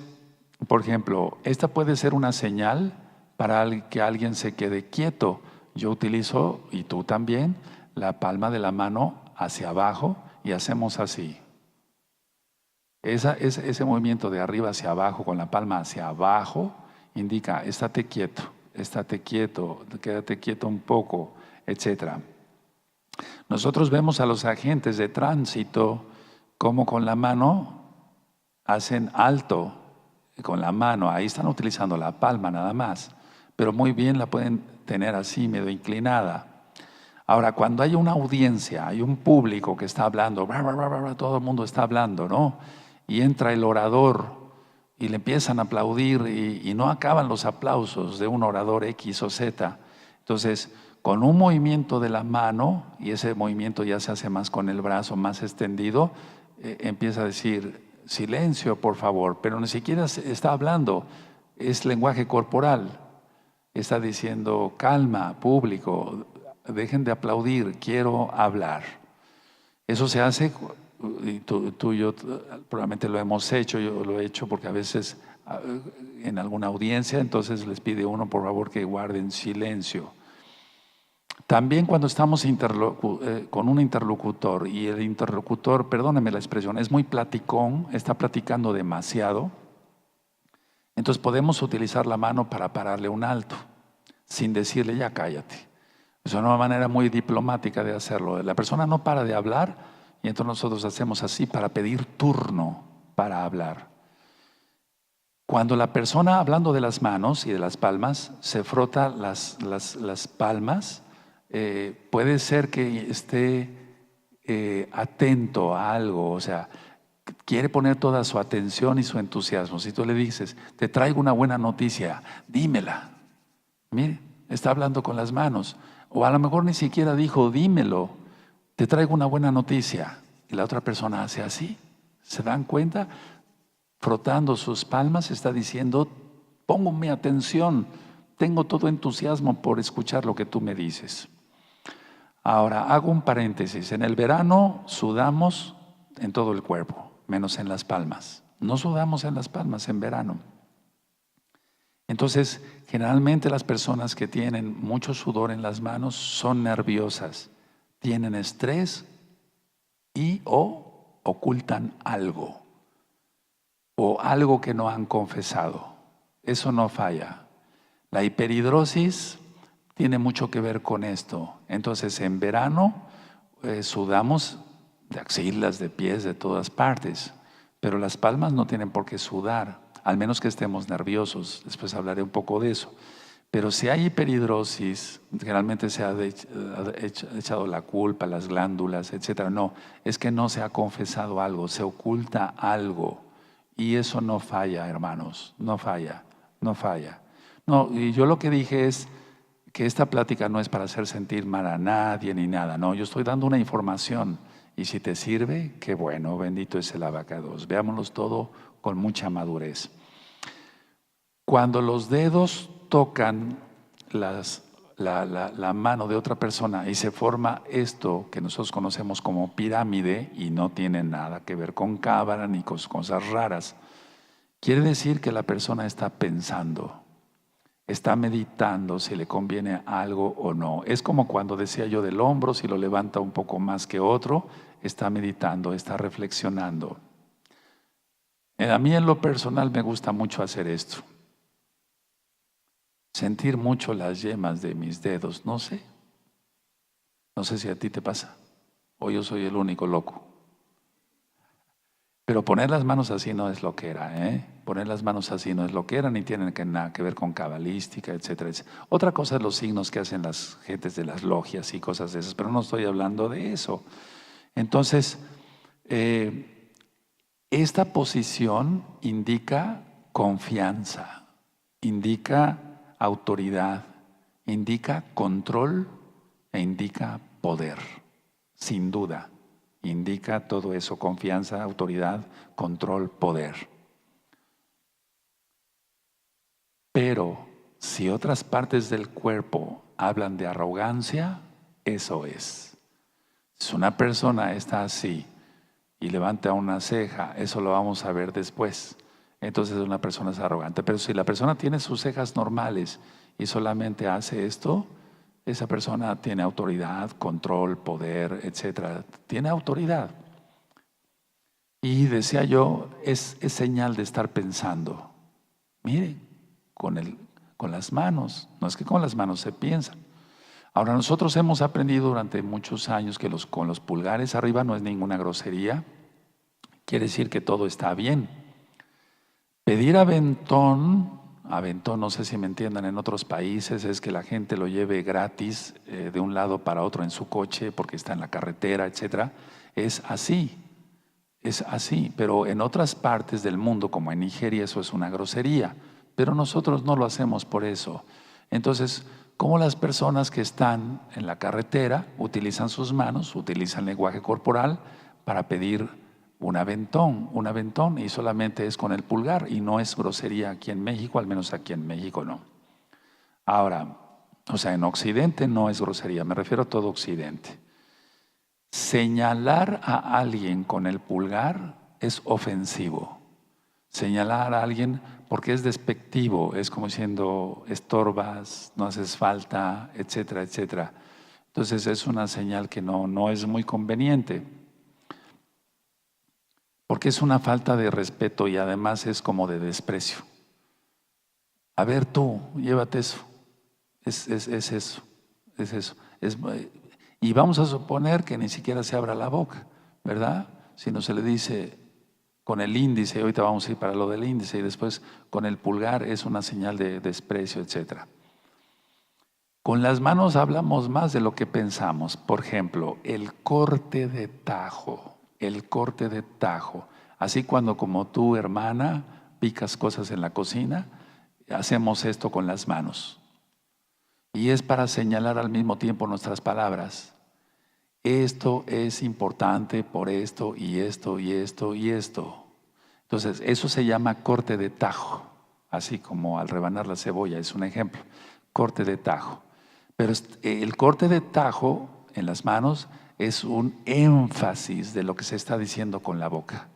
por ejemplo, esta puede ser una señal para que alguien se quede quieto. Yo utilizo, y tú también, la palma de la mano hacia abajo y hacemos así. Ese movimiento de arriba hacia abajo con la palma hacia abajo indica estate quieto, quédate quieto un poco, etc. Nosotros vemos a los agentes de tránsito como con la mano hacen alto, con la mano, ahí están utilizando la palma nada más, pero muy bien la pueden tener así, medio inclinada. Ahora, cuando hay una audiencia, hay un público que está hablando, todo el mundo está hablando, ¿no? Y entra el orador y le empiezan a aplaudir y no acaban los aplausos de un orador X o Z. Entonces, con un movimiento de la mano, y ese movimiento ya se hace más con el brazo, más extendido, empieza a decir, silencio por favor, pero ni siquiera está hablando, es lenguaje corporal. Está diciendo, calma, público, dejen de aplaudir, quiero hablar. Eso se hace, y tú y yo probablemente lo hemos hecho, yo lo he hecho porque a veces en alguna audiencia, entonces les pide uno por favor que guarden silencio. También cuando estamos con un interlocutor y el interlocutor, perdónenme la expresión, es muy platicón, está platicando demasiado, entonces podemos utilizar la mano para pararle un alto, sin decirle ya cállate. Es una manera muy diplomática de hacerlo. La persona no para de hablar y entonces nosotros hacemos así para pedir turno para hablar. Cuando la persona, hablando de las manos y de las palmas, se frota las palmas, puede ser que esté atento a algo, o sea, quiere poner toda su atención y su entusiasmo. Si tú le dices, te traigo una buena noticia, dímela. Mire, está hablando con las manos. O a lo mejor ni siquiera dijo, dímelo, te traigo una buena noticia. Y la otra persona hace así. ¿Se dan cuenta? Frotando sus palmas está diciendo, pongo mi atención, tengo todo entusiasmo por escuchar lo que tú me dices. Ahora, hago un paréntesis. En el verano sudamos en todo el cuerpo, menos en las palmas. No sudamos en las palmas en verano. Entonces, generalmente las personas que tienen mucho sudor en las manos son nerviosas, tienen estrés y o ocultan algo o algo que no han confesado. Eso no falla. La hiperhidrosis tiene mucho que ver con esto. Entonces, en verano sudamos de axilas, de pies, de todas partes, pero las palmas no tienen por qué sudar, al menos que estemos nerviosos. Después hablaré un poco de eso. Pero si hay hiperhidrosis, generalmente se ha echado la culpa a las glándulas, etc. No, es que no se ha confesado algo, se oculta algo. Y eso no falla, hermanos, no falla, no falla. No, y yo lo que dije es que esta plática no es para hacer sentir mal a nadie ni nada. No, yo estoy dando una información. Y si te sirve, qué bueno, bendito es el abacados. Veámoslos todo con mucha madurez. Cuando los dedos tocan la mano de otra persona y se forma esto que nosotros conocemos como pirámide y no tiene nada que ver con cábala ni con cosas raras, quiere decir que la persona está pensando, está meditando si le conviene algo o no. Es como cuando decía yo del hombro, si lo levanta un poco más que otro, está meditando, está reflexionando. A mí en lo personal me gusta mucho hacer esto. Sentir mucho las yemas de mis dedos, no sé si a ti te pasa o yo soy el único loco. Pero poner las manos así no es loquera, ¿eh? Poner las manos así no es loquera ni tienen nada que ver con cabalística, etcétera, etcétera. Otra cosa es los signos que hacen las gentes de las logias y cosas de esas, pero no estoy hablando de eso. Entonces, esta posición indica confianza, indica autoridad, indica control e indica poder, sin duda. Indica todo eso, confianza, autoridad, control, poder. Pero si otras partes del cuerpo hablan de arrogancia, eso es. Si una persona está así y levanta una ceja, eso lo vamos a ver después. Entonces una persona es arrogante. Pero si la persona tiene sus cejas normales y solamente hace esto, esa persona tiene autoridad, control, poder, etcétera. Tiene autoridad. Y decía yo, es señal de estar pensando. Miren, con las manos, no es que con las manos se piensa. Ahora, nosotros hemos aprendido durante muchos años que con los pulgares arriba no es ninguna grosería. Quiere decir que todo está bien. Pedir aventón no sé si me entiendan en otros países, es que la gente lo lleve gratis de un lado para otro en su coche porque está en la carretera, etcétera. Es así, pero en otras partes del mundo, como en Nigeria, eso es una grosería, pero nosotros no lo hacemos por eso. Entonces, como las personas que están en la carretera utilizan sus manos, utilizan lenguaje corporal para pedir un aventón, y solamente es con el pulgar y no es grosería aquí en México, al menos aquí en México no. Ahora, o sea, en Occidente no es grosería, me refiero a todo Occidente. Señalar a alguien con el pulgar es ofensivo. Señalar a alguien porque es despectivo, es como diciendo estorbas, no haces falta, etcétera, etcétera. Entonces es una señal que no es muy conveniente, porque es una falta de respeto y además es como de desprecio. A ver tú, llévate eso. Es eso, es eso. Y vamos a suponer que ni siquiera se abra la boca, ¿verdad? Si no se le dice con el índice, ahorita vamos a ir para lo del índice, y después con el pulgar es una señal de desprecio, etc. Con las manos hablamos más de lo que pensamos. Por ejemplo, el corte de tajo. Así cuando como tú, hermana, picas cosas en la cocina, hacemos esto con las manos. Y es para señalar al mismo tiempo nuestras palabras. Esto es importante por esto y esto y esto y esto. Entonces, eso se llama corte de tajo, así como al rebanar la cebolla, es un ejemplo, corte de tajo. Pero el corte de tajo en las manos es un énfasis de lo que se está diciendo con la boca,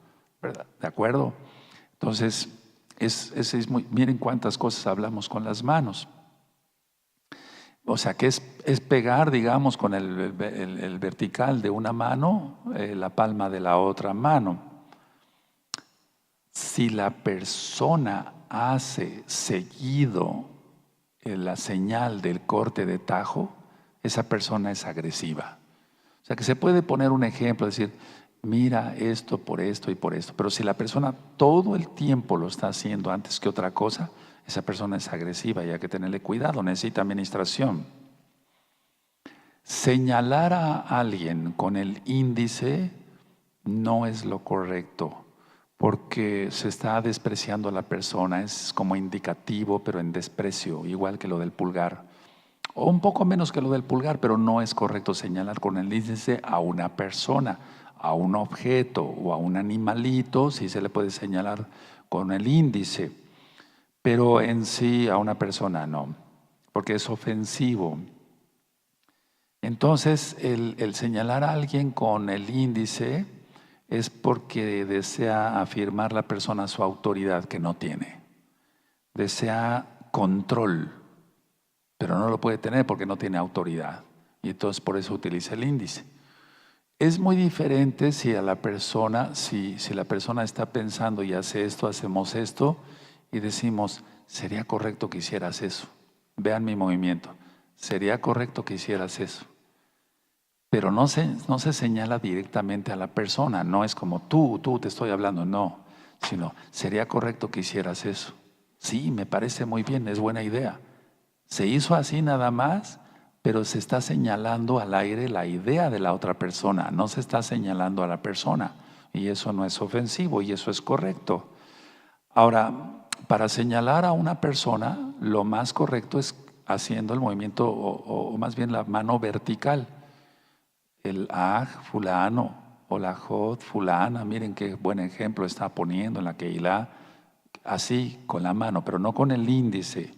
¿verdad? ¿De acuerdo? Entonces, miren cuántas cosas hablamos con las manos. O sea, que es pegar, digamos, con el vertical de una mano, la palma de la otra mano. Si la persona hace seguido la señal del corte de tajo, esa persona es agresiva. O sea, que se puede poner un ejemplo, decir, mira esto por esto y por esto. Pero si la persona todo el tiempo lo está haciendo antes que otra cosa, esa persona es agresiva y hay que tenerle cuidado, necesita administración. Señalar a alguien con el índice no es lo correcto, porque se está despreciando a la persona, es como indicativo, pero en desprecio, igual que lo del pulgar. O un poco menos que lo del pulgar, pero no es correcto señalar con el índice a una persona, a un objeto o a un animalito, sí se le puede señalar con el índice, pero en sí a una persona no, porque es ofensivo. Entonces, el señalar a alguien con el índice es porque desea afirmar la persona su autoridad que no tiene. Desea control, pero no lo puede tener porque no tiene autoridad. Y entonces por eso utiliza el índice. Es muy diferente si a la persona, si la persona está pensando y hace esto, hacemos esto, y decimos, sería correcto que hicieras eso. Vean mi movimiento. Sería correcto que hicieras eso. Pero no se señala directamente a la persona, no es como tú te estoy hablando, no, sino sería correcto que hicieras eso. Sí, me parece muy bien, es buena idea. Se hizo así nada más, pero se está señalando al aire la idea de la otra persona, no se está señalando a la persona. Y eso no es ofensivo y eso es correcto. Ahora, para señalar a una persona, lo más correcto es haciendo el movimiento o más bien la mano vertical. El aj fulano o la jod fulana, miren qué buen ejemplo está poniendo en la Keilah, así con la mano, pero no con el índice,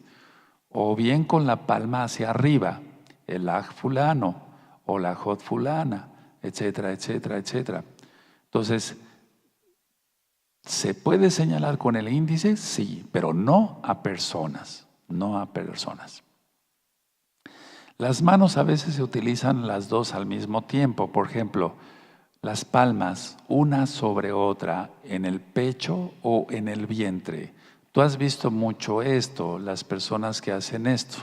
o bien con la palma hacia arriba, el aj fulano o la jod fulana, etcétera, etcétera, etcétera. Entonces, ¿se puede señalar con el índice? Sí, pero no a personas, no a personas. Las manos a veces se utilizan las dos al mismo tiempo. Por ejemplo, las palmas una sobre otra en el pecho o en el vientre. Tú has visto mucho esto, las personas que hacen esto.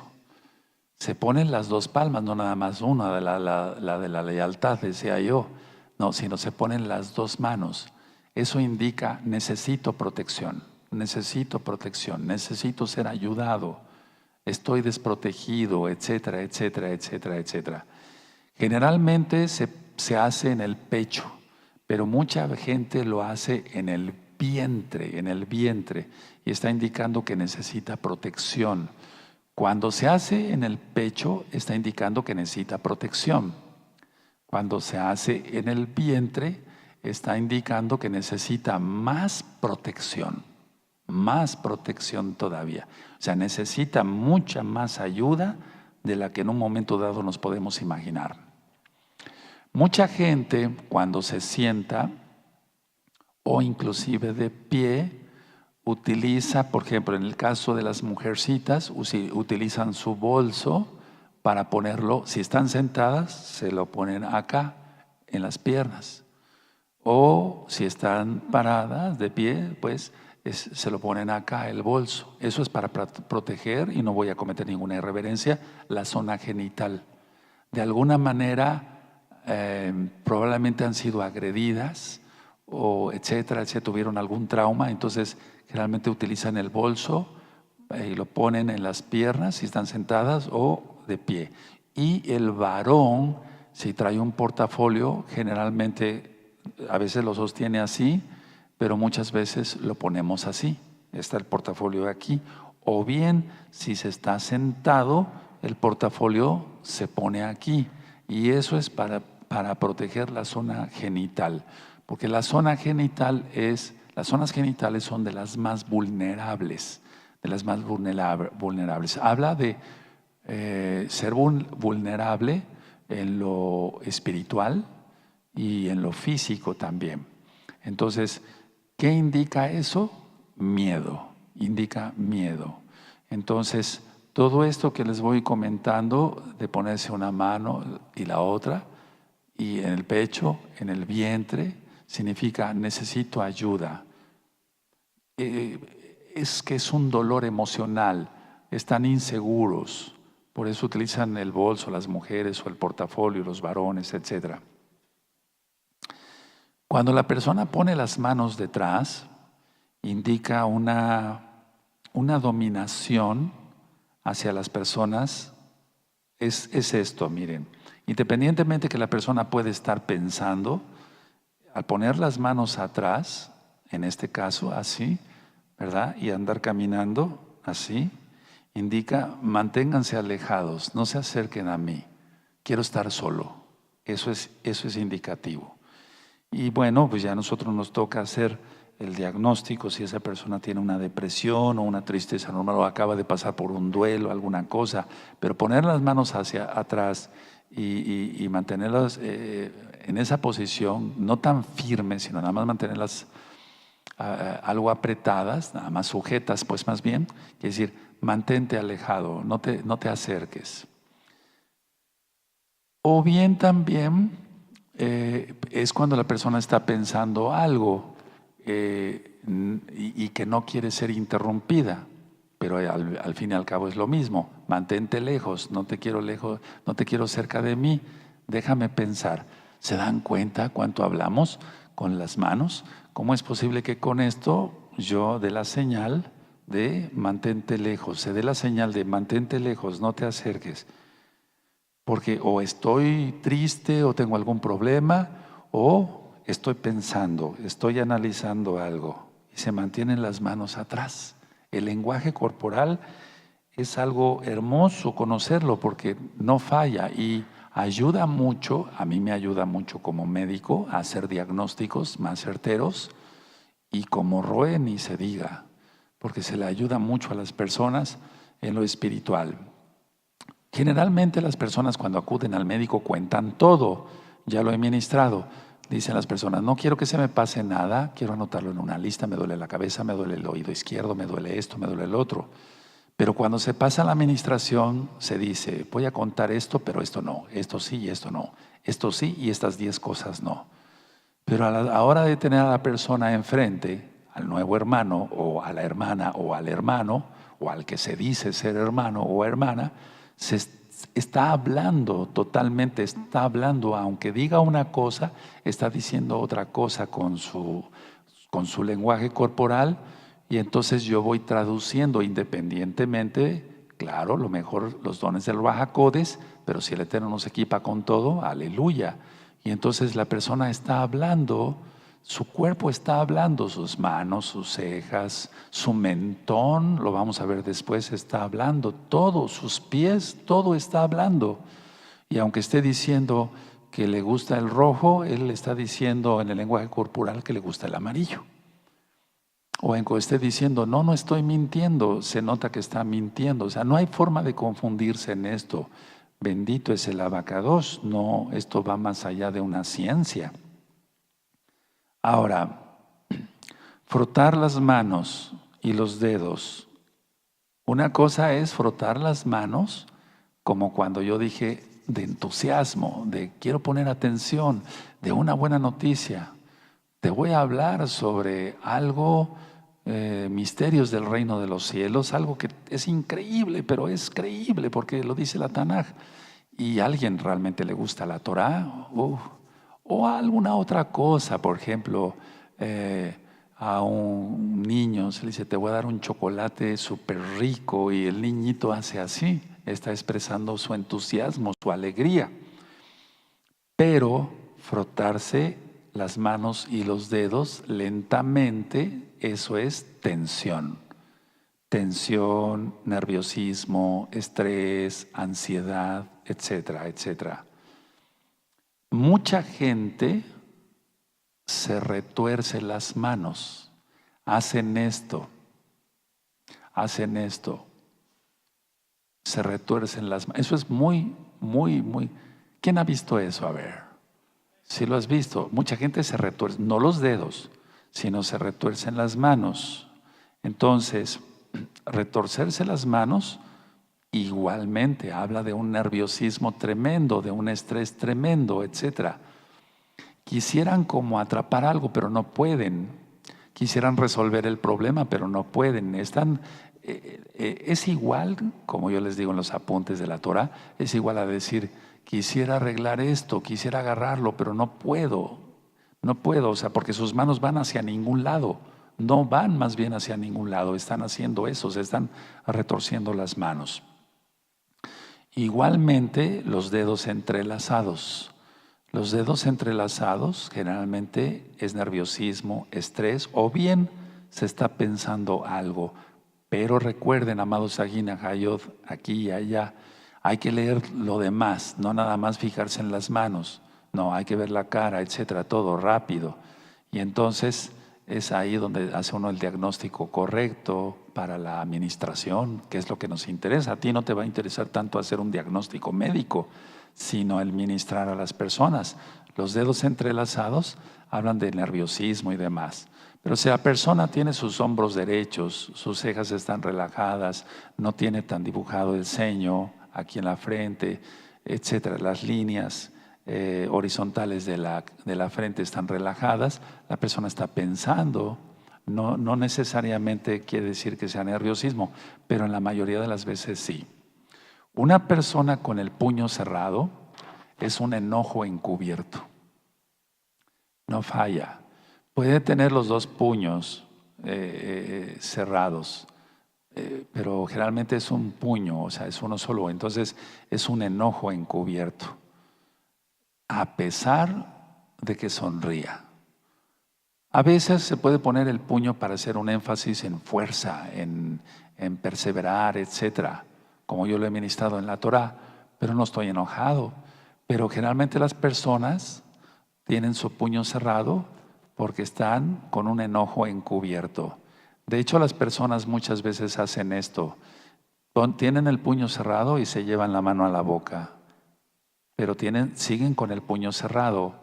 Se ponen las dos palmas, no nada más una, la de la lealtad, decía yo, no, sino se ponen las dos manos. Eso indica necesito protección, necesito ser ayudado, estoy desprotegido, etcétera, etcétera, etcétera, etcétera. Generalmente se hace en el pecho, pero mucha gente lo hace en el vientre, y está indicando que necesita protección. Cuando se hace en el pecho, está indicando que necesita protección. Cuando se hace en el vientre, está indicando que necesita más protección todavía. O sea, necesita mucha más ayuda de la que en un momento dado nos podemos imaginar. Mucha gente, cuando se sienta o inclusive de pie, utiliza, por ejemplo, en el caso de las mujercitas, utilizan su bolso para ponerlo, si están sentadas, se lo ponen acá, en las piernas. O si están paradas, de pie, pues se lo ponen acá, el bolso. Eso es para proteger, y no voy a cometer ninguna irreverencia, la zona genital. De alguna manera, probablemente han sido agredidas, o etcétera, tuvieron algún trauma, entonces generalmente utilizan el bolso y lo ponen en las piernas si están sentadas o de pie. Y el varón, si trae un portafolio, generalmente a veces lo sostiene así, pero muchas veces lo ponemos así. Está el portafolio aquí. O bien, si se está sentado, el portafolio se pone aquí. Y eso es para proteger la zona genital. Porque las zonas genitales son de las más vulnerables, Habla de ser vulnerable en lo espiritual y en lo físico también. Entonces, ¿qué indica eso? Miedo, indica miedo. Entonces, todo esto que les voy comentando, de ponerse una mano y la otra, y en el pecho, en el vientre, significa necesito ayuda. Es que es un dolor emocional, están inseguros, por eso utilizan el bolso las mujeres o el portafolio los varones, etc. Cuando la persona pone las manos detrás, indica una dominación hacia las personas. Es esto, miren, independientemente que la persona puede estar pensando, al poner las manos atrás, en este caso así, ¿verdad? Y andar caminando así, indica manténganse alejados, no se acerquen a mí, quiero estar solo. Eso es indicativo. Y bueno, pues ya a nosotros nos toca hacer el diagnóstico si esa persona tiene una depresión o una tristeza normal o acaba de pasar por un duelo, alguna cosa, pero poner las manos hacia atrás y mantenerlas en esa posición, no tan firmes, sino nada más mantenerlas algo apretadas, nada más sujetas, pues más bien, quiere decir, mantente alejado, no te acerques. O bien también es cuando la persona está pensando algo y que no quiere ser interrumpida, pero al fin y al cabo es lo mismo. Mantente lejos, no te quiero cerca de mí, déjame pensar. ¿Se dan cuenta cuánto hablamos con las manos? ¿Cómo es posible que con esto yo dé la señal de mantente lejos, se dé la señal de mantente lejos, no te acerques? Porque o estoy triste o tengo algún problema o estoy pensando, estoy analizando algo y se mantienen las manos atrás. El lenguaje corporal es algo hermoso conocerlo porque no falla y ayuda mucho, a mí me ayuda mucho como médico a hacer diagnósticos más certeros, y como Roe ni se diga, porque se le ayuda mucho a las personas en lo espiritual. Generalmente las personas cuando acuden al médico cuentan todo, ya lo he ministrado. Dicen las personas, no quiero que se me pase nada, quiero anotarlo en una lista, me duele la cabeza, me duele el oído izquierdo, me duele esto, me duele el otro. Pero cuando se pasa la administración se dice, voy a contar esto, pero esto no, esto sí y esto no, esto sí y estas 10 cosas no. Pero a la hora de tener a la persona enfrente, al nuevo hermano o a la hermana o al hermano o al que se dice ser hermano o hermana, está hablando totalmente, está hablando, aunque diga una cosa, está diciendo otra cosa con su lenguaje corporal, y entonces yo voy traduciendo independientemente. Claro, lo mejor los dones del Ruach HaKodesh, pero si el Eterno nos equipa con todo, aleluya. Y entonces la persona está hablando, su cuerpo está hablando, sus manos, sus cejas, su mentón, lo vamos a ver después, está hablando, todo, sus pies, todo está hablando. Y aunque esté diciendo que le gusta el rojo, él está diciendo en el lenguaje corporal que le gusta el amarillo. O en que esté diciendo, no, no estoy mintiendo, se nota que está mintiendo. O sea, no hay forma de confundirse en esto. Bendito es el Abacados. No, esto va más allá de una ciencia. Ahora, frotar las manos y los dedos. Una cosa es frotar las manos, como cuando yo dije de entusiasmo, de quiero poner atención, de una buena noticia. Te voy a hablar sobre algo, misterios del reino de los cielos, algo que es increíble, pero es creíble porque lo dice la Tanaj. Y a alguien realmente le gusta la Torah, o alguna otra cosa, por ejemplo, a un niño se le dice, te voy a dar un chocolate súper rico, y el niñito hace así, está expresando su entusiasmo, su alegría. Pero frotarse las manos y los dedos lentamente, eso es tensión. Tensión, nerviosismo, estrés, ansiedad, etcétera, etcétera. Mucha gente se retuerce las manos, hacen esto, se retuercen las manos. Eso es muy, muy, muy. ¿Quién ha visto eso? A ver, si lo has visto, mucha gente se retuerce, no los dedos, sino se retuercen las manos. Entonces, retorcerse las manos igualmente habla de un nerviosismo tremendo, de un estrés tremendo, etcétera. Quisieran como atrapar algo, pero no pueden. Quisieran resolver el problema, pero no pueden. Es igual, como yo les digo en los apuntes de la Torah, es igual a decir, quisiera arreglar esto, quisiera agarrarlo, pero no puedo. No puedo, o sea, porque sus manos van hacia ningún lado. No van más bien hacia ningún lado. Están haciendo eso, se están retorciendo las manos. Igualmente, los dedos entrelazados. Los dedos entrelazados generalmente es nerviosismo, estrés, o bien se está pensando algo. Pero recuerden, amados Agina, Hayod, aquí y allá, hay que leer lo demás, no nada más fijarse en las manos. No, hay que ver la cara, etcétera, todo rápido. Y entonces es ahí donde hace uno el diagnóstico correcto para la administración, que es lo que nos interesa. A ti no te va a interesar tanto hacer un diagnóstico médico, sino el ministrar a las personas. Los dedos entrelazados hablan de nerviosismo y demás. Pero si la persona tiene sus hombros derechos, sus cejas están relajadas, no tiene tan dibujado el ceño aquí en la frente, etcétera, las líneas horizontales de la frente están relajadas, la persona está pensando. No necesariamente quiere decir que sea nerviosismo, pero en la mayoría de las veces sí. Una persona con el puño cerrado es un enojo encubierto. No falla. Puede tener los dos puños cerrados, pero generalmente es un puño, o sea, es uno solo. Entonces es un enojo encubierto, a pesar de que sonría. A veces se puede poner el puño para hacer un énfasis en fuerza, en perseverar, etcétera, como yo lo he ministrado en la Torah, pero no estoy enojado. Pero generalmente las personas tienen su puño cerrado porque están con un enojo encubierto. De hecho, las personas muchas veces hacen esto. Tienen el puño cerrado y se llevan la mano a la boca, pero siguen con el puño cerrado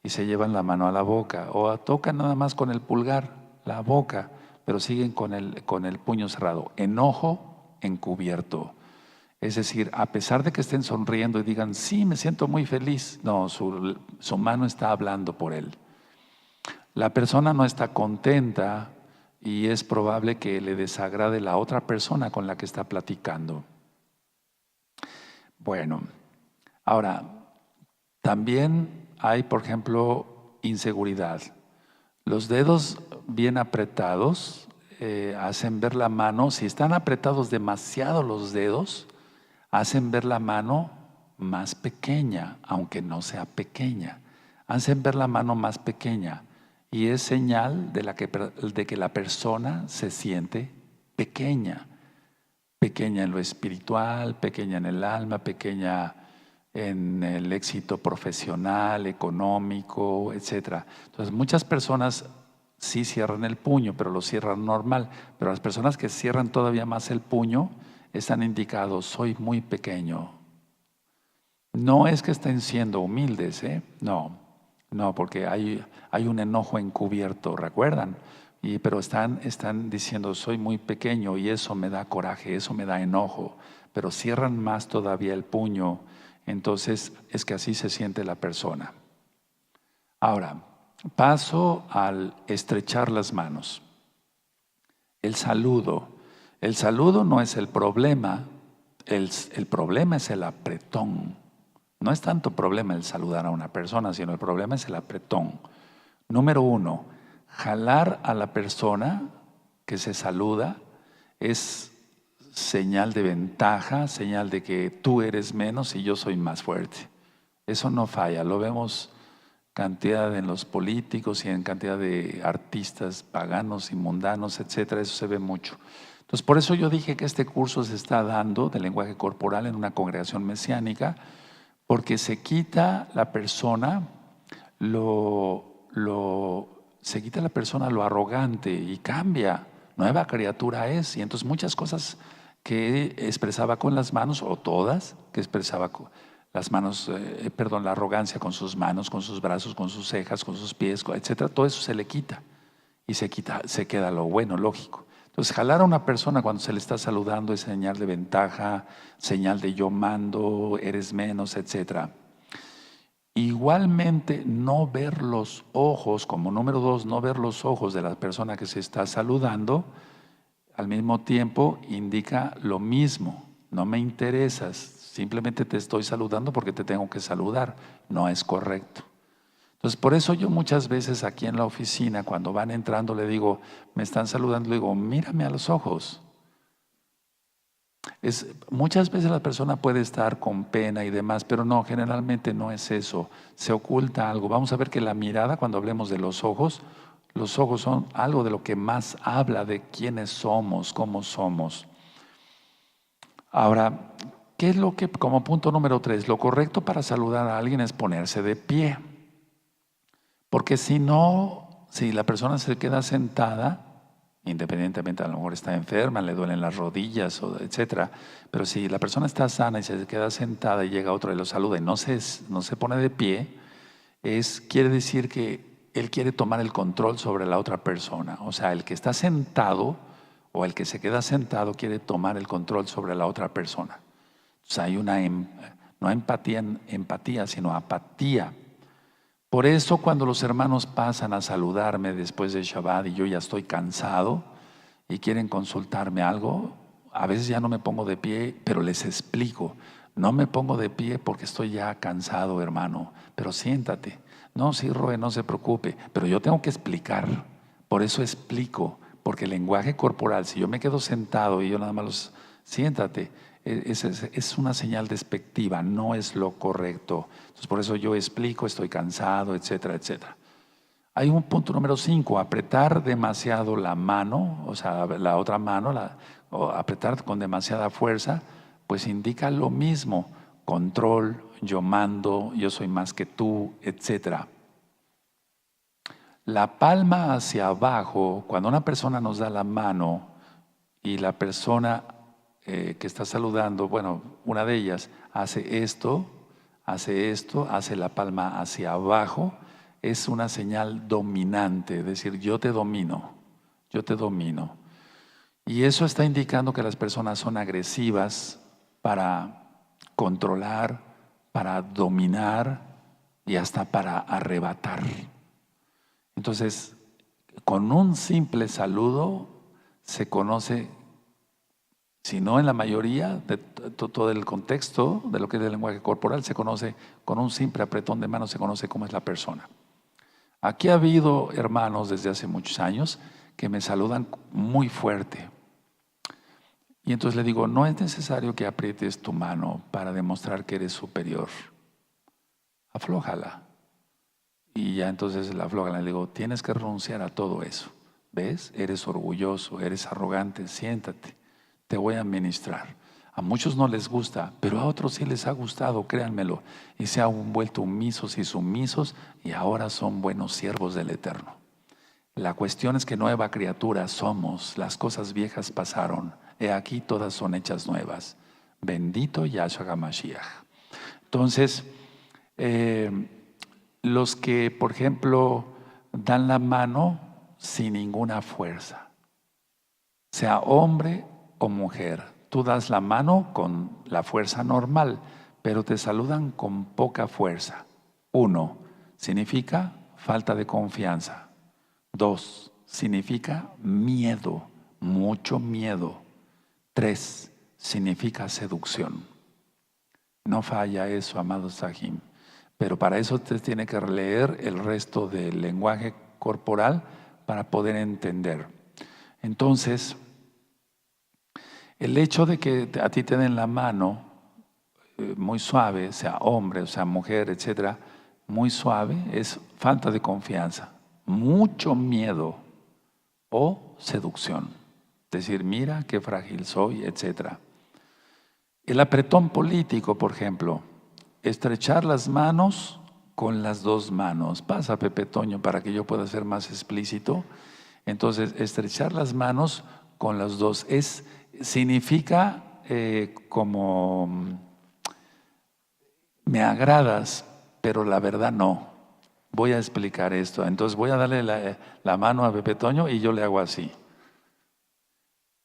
y se llevan la mano a la boca, o tocan nada más con el pulgar la boca, pero siguen con el puño cerrado. Enojo encubierto. Es decir, a pesar de que estén sonriendo y digan, sí, me siento muy feliz, no, su mano está hablando por él. La persona no está contenta y es probable que le desagrade la otra persona con la que está platicando. Bueno, ahora, también hay, por ejemplo, inseguridad. Los dedos bien apretados hacen ver la mano, si están apretados demasiado los dedos, hacen ver la mano más pequeña, aunque no sea pequeña. Hacen ver la mano más pequeña y es señal de que la persona se siente pequeña. Pequeña en lo espiritual, pequeña en el alma, pequeña en el éxito profesional, económico, etc. Entonces muchas personas sí cierran el puño, pero lo cierran normal. Pero las personas que cierran todavía más el puño están indicados, soy muy pequeño. No es que estén siendo humildes, ¿eh? No, porque hay un enojo encubierto, ¿recuerdan? Pero están diciendo, soy muy pequeño y eso me da coraje, eso me da enojo, pero cierran más todavía el puño, entonces es que así se siente la persona. Ahora, paso al estrechar las manos. El saludo. El saludo no es el problema, el problema es el apretón. No es tanto problema el saludar a una persona, sino el problema es el apretón. Número uno, jalar a la persona que se saluda es señal de ventaja, señal de que tú eres menos y yo soy más fuerte. Eso no falla, lo vemos cantidad en los políticos y en cantidad de artistas paganos y mundanos, etcétera, eso se ve mucho. Entonces, por eso yo dije que este curso se está dando de lenguaje corporal en una congregación mesiánica, porque se quita la persona se quita la persona lo arrogante y cambia, nueva criatura es. Y entonces muchas cosas que expresaba con las manos, o todas, que expresaba con las manos, la arrogancia con sus manos, con sus brazos, con sus cejas, con sus pies, etcétera, todo eso se le quita y se queda lo bueno, lógico. Entonces, jalar a una persona cuando se le está saludando es señal de ventaja, señal de yo mando, eres menos, etcétera. Igualmente, no ver los ojos, como número dos, no ver los ojos de la persona que se está saludando, al mismo tiempo indica lo mismo. No me interesas, simplemente te estoy saludando porque te tengo que saludar. No es correcto. Entonces, por eso yo muchas veces aquí en la oficina, cuando van entrando, le digo, me están saludando, le digo, mírame a los ojos. Muchas veces la persona puede estar con pena y demás, pero no, generalmente no es eso. Se oculta algo. Vamos a ver que la mirada, cuando hablemos de los ojos son algo de lo que más habla de quiénes somos, cómo somos. Ahora, ¿qué es lo que, como punto número 3, lo correcto para saludar a alguien es ponerse de pie? Porque si no, si la persona se queda sentada, independientemente a lo mejor está enferma, le duelen las rodillas, etcétera, pero si la persona está sana y se queda sentada y llega otro y lo saluda y no se pone de pie, quiere decir que él quiere tomar el control sobre la otra persona. O sea, el que está sentado o el que se queda sentado quiere tomar el control sobre la otra persona. O sea, hay no empatía, sino apatía. Por eso cuando los hermanos pasan a saludarme después de Shabbat y yo ya estoy cansado y quieren consultarme algo, a veces ya no me pongo de pie, pero les explico. No me pongo de pie porque estoy ya cansado, hermano, pero siéntate. No, sí, Roe, no se preocupe, pero yo tengo que explicar. Por eso explico, porque el lenguaje corporal, si yo me quedo sentado y yo nada más siéntate, es una señal despectiva, no es lo correcto. Entonces, por eso yo explico, estoy cansado, etcétera, etcétera. Hay un punto número 5, apretar demasiado la mano, o sea, la otra mano, o apretar con demasiada fuerza, pues indica lo mismo, control, yo mando, yo soy más que tú, etcétera. La palma hacia abajo, cuando una persona nos da la mano y la persona que está saludando, bueno, una de ellas hace esto, hace la palma hacia abajo, es una señal dominante, es decir, yo te domino, yo te domino. Y eso está indicando que las personas son agresivas para controlar, para dominar y hasta para arrebatar. Entonces, con un simple saludo se conoce sino en la mayoría de todo el contexto de lo que es el lenguaje corporal se conoce, con un simple apretón de mano se conoce cómo es la persona. Aquí ha habido hermanos desde hace muchos años que me saludan muy fuerte. Y entonces le digo, no es necesario que aprietes tu mano para demostrar que eres superior. Aflójala. Y ya entonces la afloja, le digo, tienes que renunciar a todo eso. ¿Ves? Eres orgulloso, eres arrogante, siéntate, te voy a administrar. A muchos no les gusta, pero a otros sí les ha gustado, créanmelo. Y se han vuelto omisos y sumisos y ahora son buenos siervos del Eterno. La cuestión es que nueva criatura somos, las cosas viejas pasaron, he aquí todas son hechas nuevas. Bendito Yahshua HaMashiach. Entonces, los que, por ejemplo, dan la mano sin ninguna fuerza, sea hombre o mujer, tú das la mano con la fuerza normal, pero te saludan con poca fuerza. 1, significa falta de confianza. 2, significa miedo, mucho miedo. 3, significa seducción. No falla eso, amado Sahim. Pero para eso usted tiene que leer el resto del lenguaje corporal para poder entender. Entonces, el hecho de que a ti te den la mano muy suave, sea hombre, o sea mujer, etcétera, muy suave, es falta de confianza, mucho miedo o seducción. Decir, mira qué frágil soy, etcétera. El apretón político, por ejemplo, estrechar las manos con las dos manos. Pasa, Pepe Toño, para que yo pueda ser más explícito. Entonces, estrechar las manos con las dos significa como me agradas, pero la verdad no. Voy a explicar esto. Entonces voy a darle la mano a Pepe Toño y yo le hago así.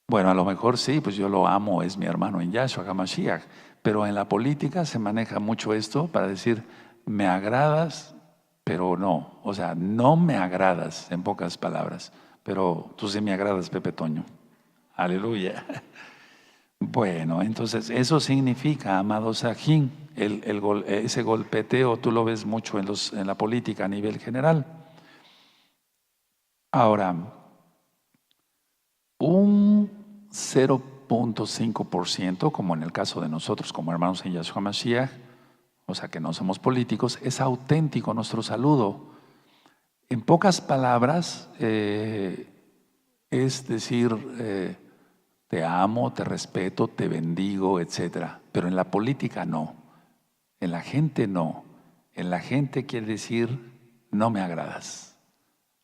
Bueno, a lo mejor sí, pues yo lo amo, es mi hermano en Yahshua HaMashiach. Pero en la política se maneja mucho esto para decir, me agradas, pero no. O sea, no me agradas, en pocas palabras. Pero tú sí me agradas, Pepe Toño. Aleluya. Bueno, entonces eso significa, amado Sajín, ese golpeteo tú lo ves mucho en la política a nivel general. Ahora, un 0.5%, como en el caso de nosotros como hermanos en Yahshua Mashiach, o sea que no somos políticos, es auténtico nuestro saludo. En pocas palabras, es decir, te amo, te respeto, te bendigo, etc. Pero en la política no, en la gente no. En la gente quiere decir, no me agradas.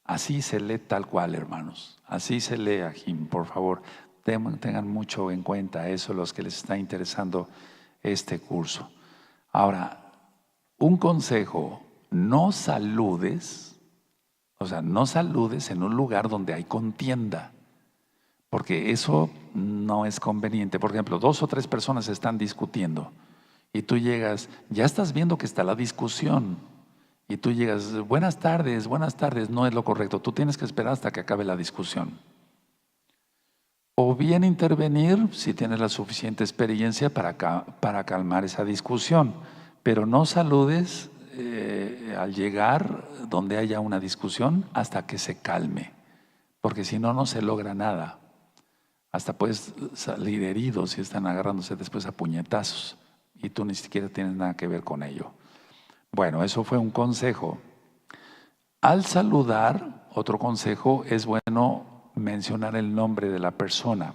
Así se lee tal cual, hermanos. Así se lee, Ajim, por favor. Tengan mucho en cuenta eso los que les está interesando este curso. Ahora, un consejo, no saludes, o sea, no saludes en un lugar donde hay contienda, porque eso no es conveniente. Por ejemplo, 2 o 3 personas están discutiendo y tú llegas, ya estás viendo que está la discusión y tú llegas, buenas tardes, no es lo correcto. Tú tienes que esperar hasta que acabe la discusión. O bien intervenir si tienes la suficiente experiencia para calmar esa discusión, pero no saludes al llegar donde haya una discusión hasta que se calme, porque si no, no se logra nada. Hasta puedes salir herido si están agarrándose después a puñetazos y tú ni siquiera tienes nada que ver con ello. Bueno, eso fue un consejo. Al saludar, otro consejo, es bueno mencionar el nombre de la persona,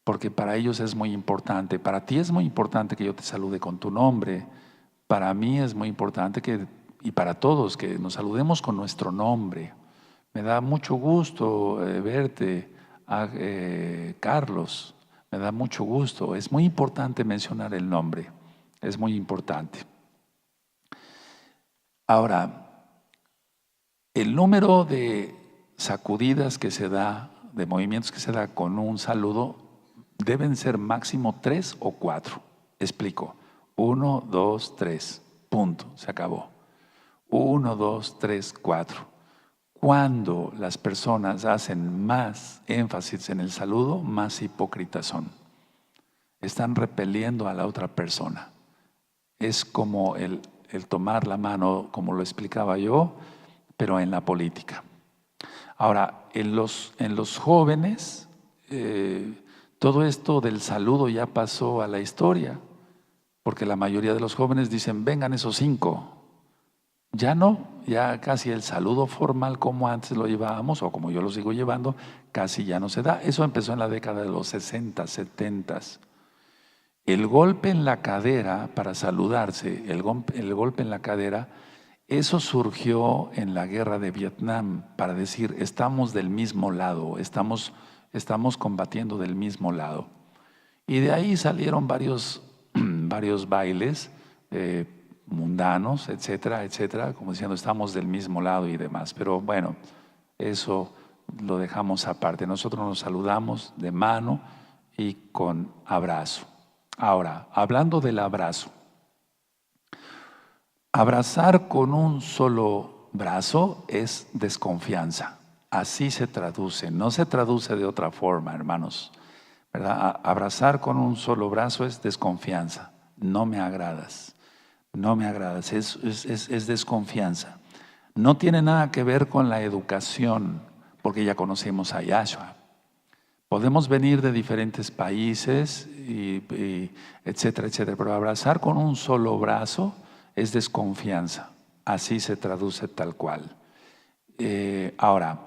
porque para ellos es muy importante. Para ti es muy importante que yo te salude con tu nombre. Para mí es muy importante y para todos, que nos saludemos con nuestro nombre. Me da mucho gusto verte, Carlos. Me da mucho gusto. Es muy importante mencionar el nombre. Es muy importante. Ahora, el número de sacudidas que se da, de movimientos que se da con un saludo, deben ser máximo 3 o 4. Explico. 1, 2, 3. Punto. Se acabó. 1, 2, 3, 4. Cuando las personas hacen más énfasis en el saludo, más hipócritas son. están repeliendo a la otra persona. Es como el tomar la mano, como lo explicaba yo, pero en la política. Ahora, en los jóvenes, todo esto del saludo ya pasó a la historia, porque la mayoría de los jóvenes dicen, vengan esos 5. Ya no, ya casi el saludo formal como antes lo llevábamos, o como yo lo sigo llevando, casi ya no se da. Eso empezó en la década de los 60, 70. El golpe en la cadera para saludarse, el golpe en la cadera, eso surgió en la guerra de Vietnam para decir, estamos del mismo lado, estamos combatiendo del mismo lado. Y de ahí salieron varios bailes mundanos, etcétera, etcétera, como diciendo, estamos del mismo lado y demás. Pero bueno, eso lo dejamos aparte. Nosotros nos saludamos de mano y con abrazo. Ahora, hablando del abrazo, abrazar con un solo brazo es desconfianza. Así se traduce, no se traduce de otra forma, hermanos, ¿verdad? Abrazar con un solo brazo es desconfianza. No me agradas, no me agradas, es desconfianza. No tiene nada que ver con la educación, porque ya conocemos a Yahshua. Podemos venir de diferentes países, etcétera, etcétera, pero abrazar con un solo brazo es desconfianza. Así se traduce tal cual. Ahora,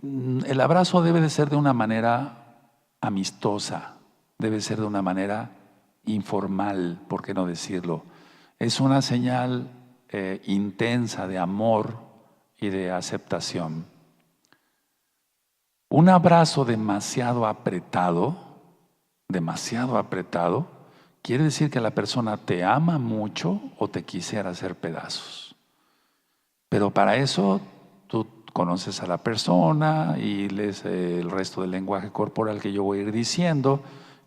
el abrazo debe de ser de una manera amistosa, debe ser de una manera informal, ¿por qué no decirlo? Es una señal intensa de amor y de aceptación. Un abrazo demasiado apretado, quiere decir que la persona te ama mucho o te quisiera hacer pedazos. Pero para eso tú conoces a la persona y lees el resto del lenguaje corporal que yo voy a ir diciendo,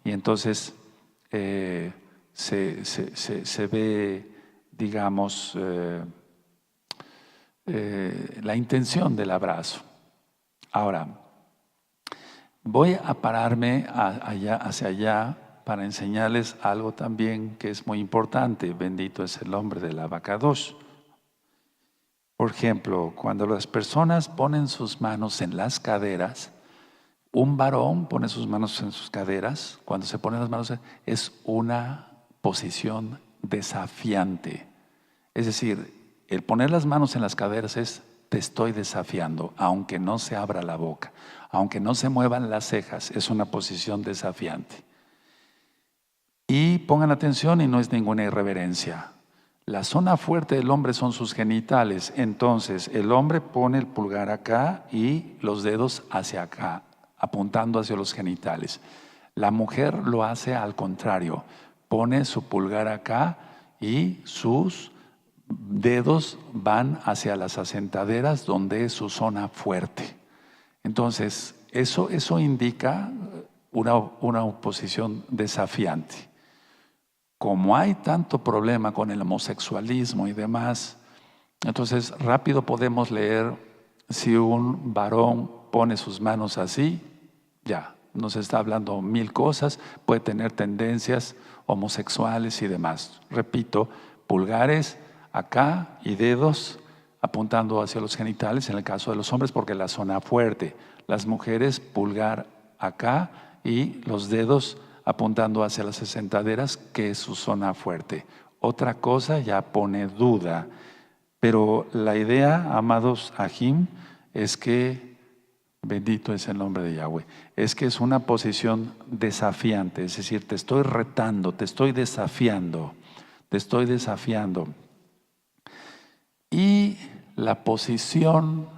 y entonces se ve, digamos, la intención del abrazo. Ahora, voy a pararme hacia allá para enseñarles algo también que es muy importante. Bendito es el nombre del Abacadosh. Por ejemplo, cuando las personas ponen sus manos en las caderas, un varón pone sus manos en sus caderas, cuando se ponen las manos es una posición desafiante. Es decir, el poner las manos en las caderas es te estoy desafiando, aunque no se abra la boca, aunque no se muevan las cejas, es una posición desafiante. Y pongan atención y no es ninguna irreverencia. La zona fuerte del hombre son sus genitales, entonces el hombre pone el pulgar acá y los dedos hacia acá, apuntando hacia los genitales. La mujer lo hace al contrario, pone su pulgar acá y sus dedos van hacia las asentaderas donde es su zona fuerte. Entonces, eso indica una posición desafiante. Como hay tanto problema con el homosexualismo y demás, entonces rápido podemos leer si un varón pone sus manos así, ya, nos está hablando 1000 cosas, puede tener tendencias homosexuales y demás. Repito, pulgares acá y dedos apuntando hacia los genitales en el caso de los hombres porque la zona fuerte. Las mujeres pulgar acá y los dedos apuntando hacia las asentaderas que es su zona fuerte. Otra cosa ya pone duda, pero la idea, amados Ajim, es que, bendito es el nombre de Yahweh, es que es una posición desafiante, es decir, te estoy retando, te estoy desafiando, te estoy desafiando. Y la posición,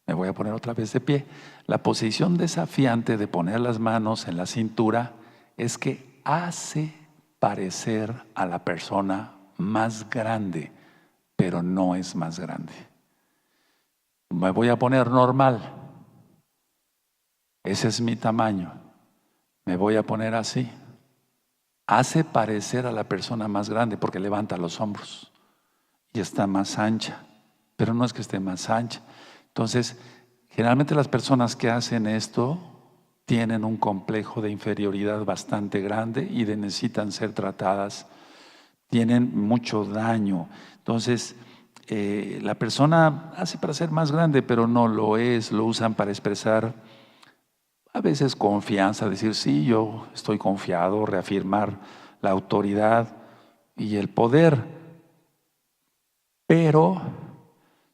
me voy a poner otra vez de pie, la posición desafiante de poner las manos en la cintura es que hace parecer a la persona más grande, pero no es más grande. Me voy a poner normal. Ese es mi tamaño. Me voy a poner así. Hace parecer a la persona más grande porque levanta los hombros y está más ancha, pero no es que esté más ancha. Entonces, generalmente las personas que hacen esto tienen un complejo de inferioridad bastante grande y necesitan ser tratadas, tienen mucho daño. Entonces, la persona hace para ser más grande, pero no lo es, lo usan para expresar a veces confianza, decir, sí, yo estoy confiado, reafirmar la autoridad y el poder, pero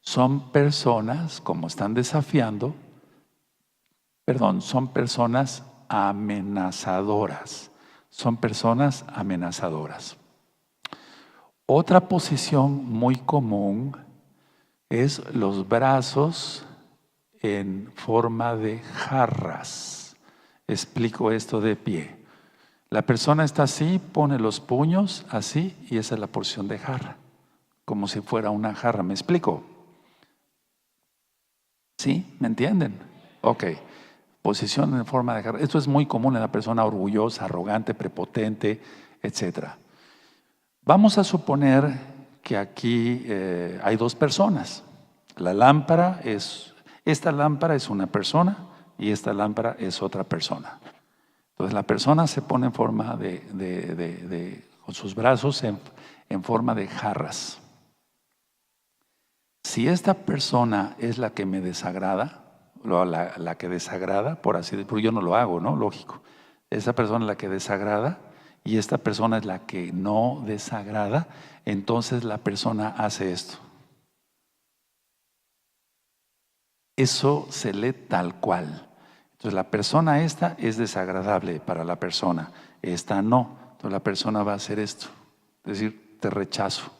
son personas, como están desafiando, son personas amenazadoras, son personas amenazadoras. Otra posición muy común es los brazos en forma de jarras. Explico esto de pie. La persona está así, pone los puños así y esa es la posición de jarra, como si fuera una jarra. ¿Me explico? ¿Sí? ¿Me entienden? Ok. Posición en forma de jarra. Esto es muy común en la persona orgullosa, arrogante, prepotente, etc. Vamos a suponer que aquí hay dos personas. Esta lámpara es una persona y esta lámpara es otra persona. Entonces la persona se pone en forma con sus brazos en forma de jarras. Si esta persona es la que me desagrada, la que desagrada, por así decirlo, porque yo no lo hago, ¿no? Lógico. Esa persona es la que desagrada y esta persona es la que no desagrada, entonces la persona hace esto. Eso se lee tal cual. Entonces la persona esta es desagradable para la persona, esta no. Entonces la persona va a hacer esto, es decir, te rechazo.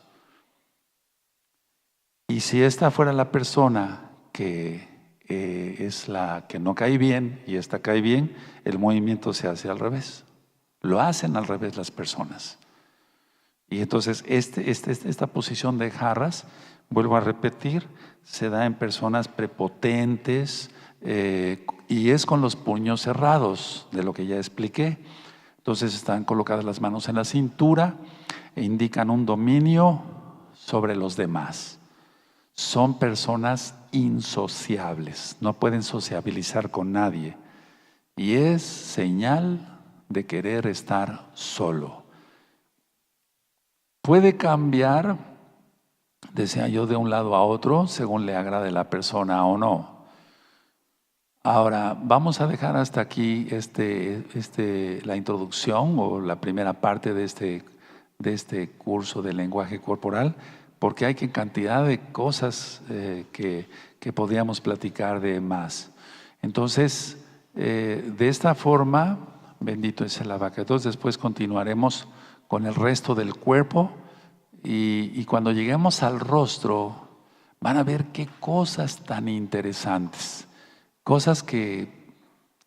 Y si esta fuera la persona que es la que no cae bien y esta cae bien, el movimiento se hace al revés. Lo hacen al revés las personas. Y entonces esta posición de jarras, vuelvo a repetir, se da en personas prepotentes y es con los puños cerrados, de lo que ya expliqué. Entonces están colocadas las manos en la cintura e indican un dominio sobre los demás. Son personas insociables, no pueden sociabilizar con nadie y es señal de querer estar solo. Puede cambiar, decía yo, de un lado a otro según le agrade la persona o no. Ahora, vamos a dejar hasta aquí la introducción o la primera parte de este curso de lenguaje corporal, porque hay cantidad de cosas que podríamos platicar de más. Entonces, de esta forma, bendito es el abaca. Entonces, después continuaremos con el resto del cuerpo y cuando lleguemos al rostro, van a ver qué cosas tan interesantes, cosas que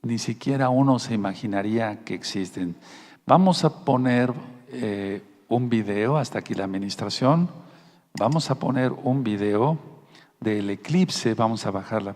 ni siquiera uno se imaginaría que existen. Vamos a poner un video, hasta aquí la administración. Vamos a poner un video del eclipse, vamos a bajar la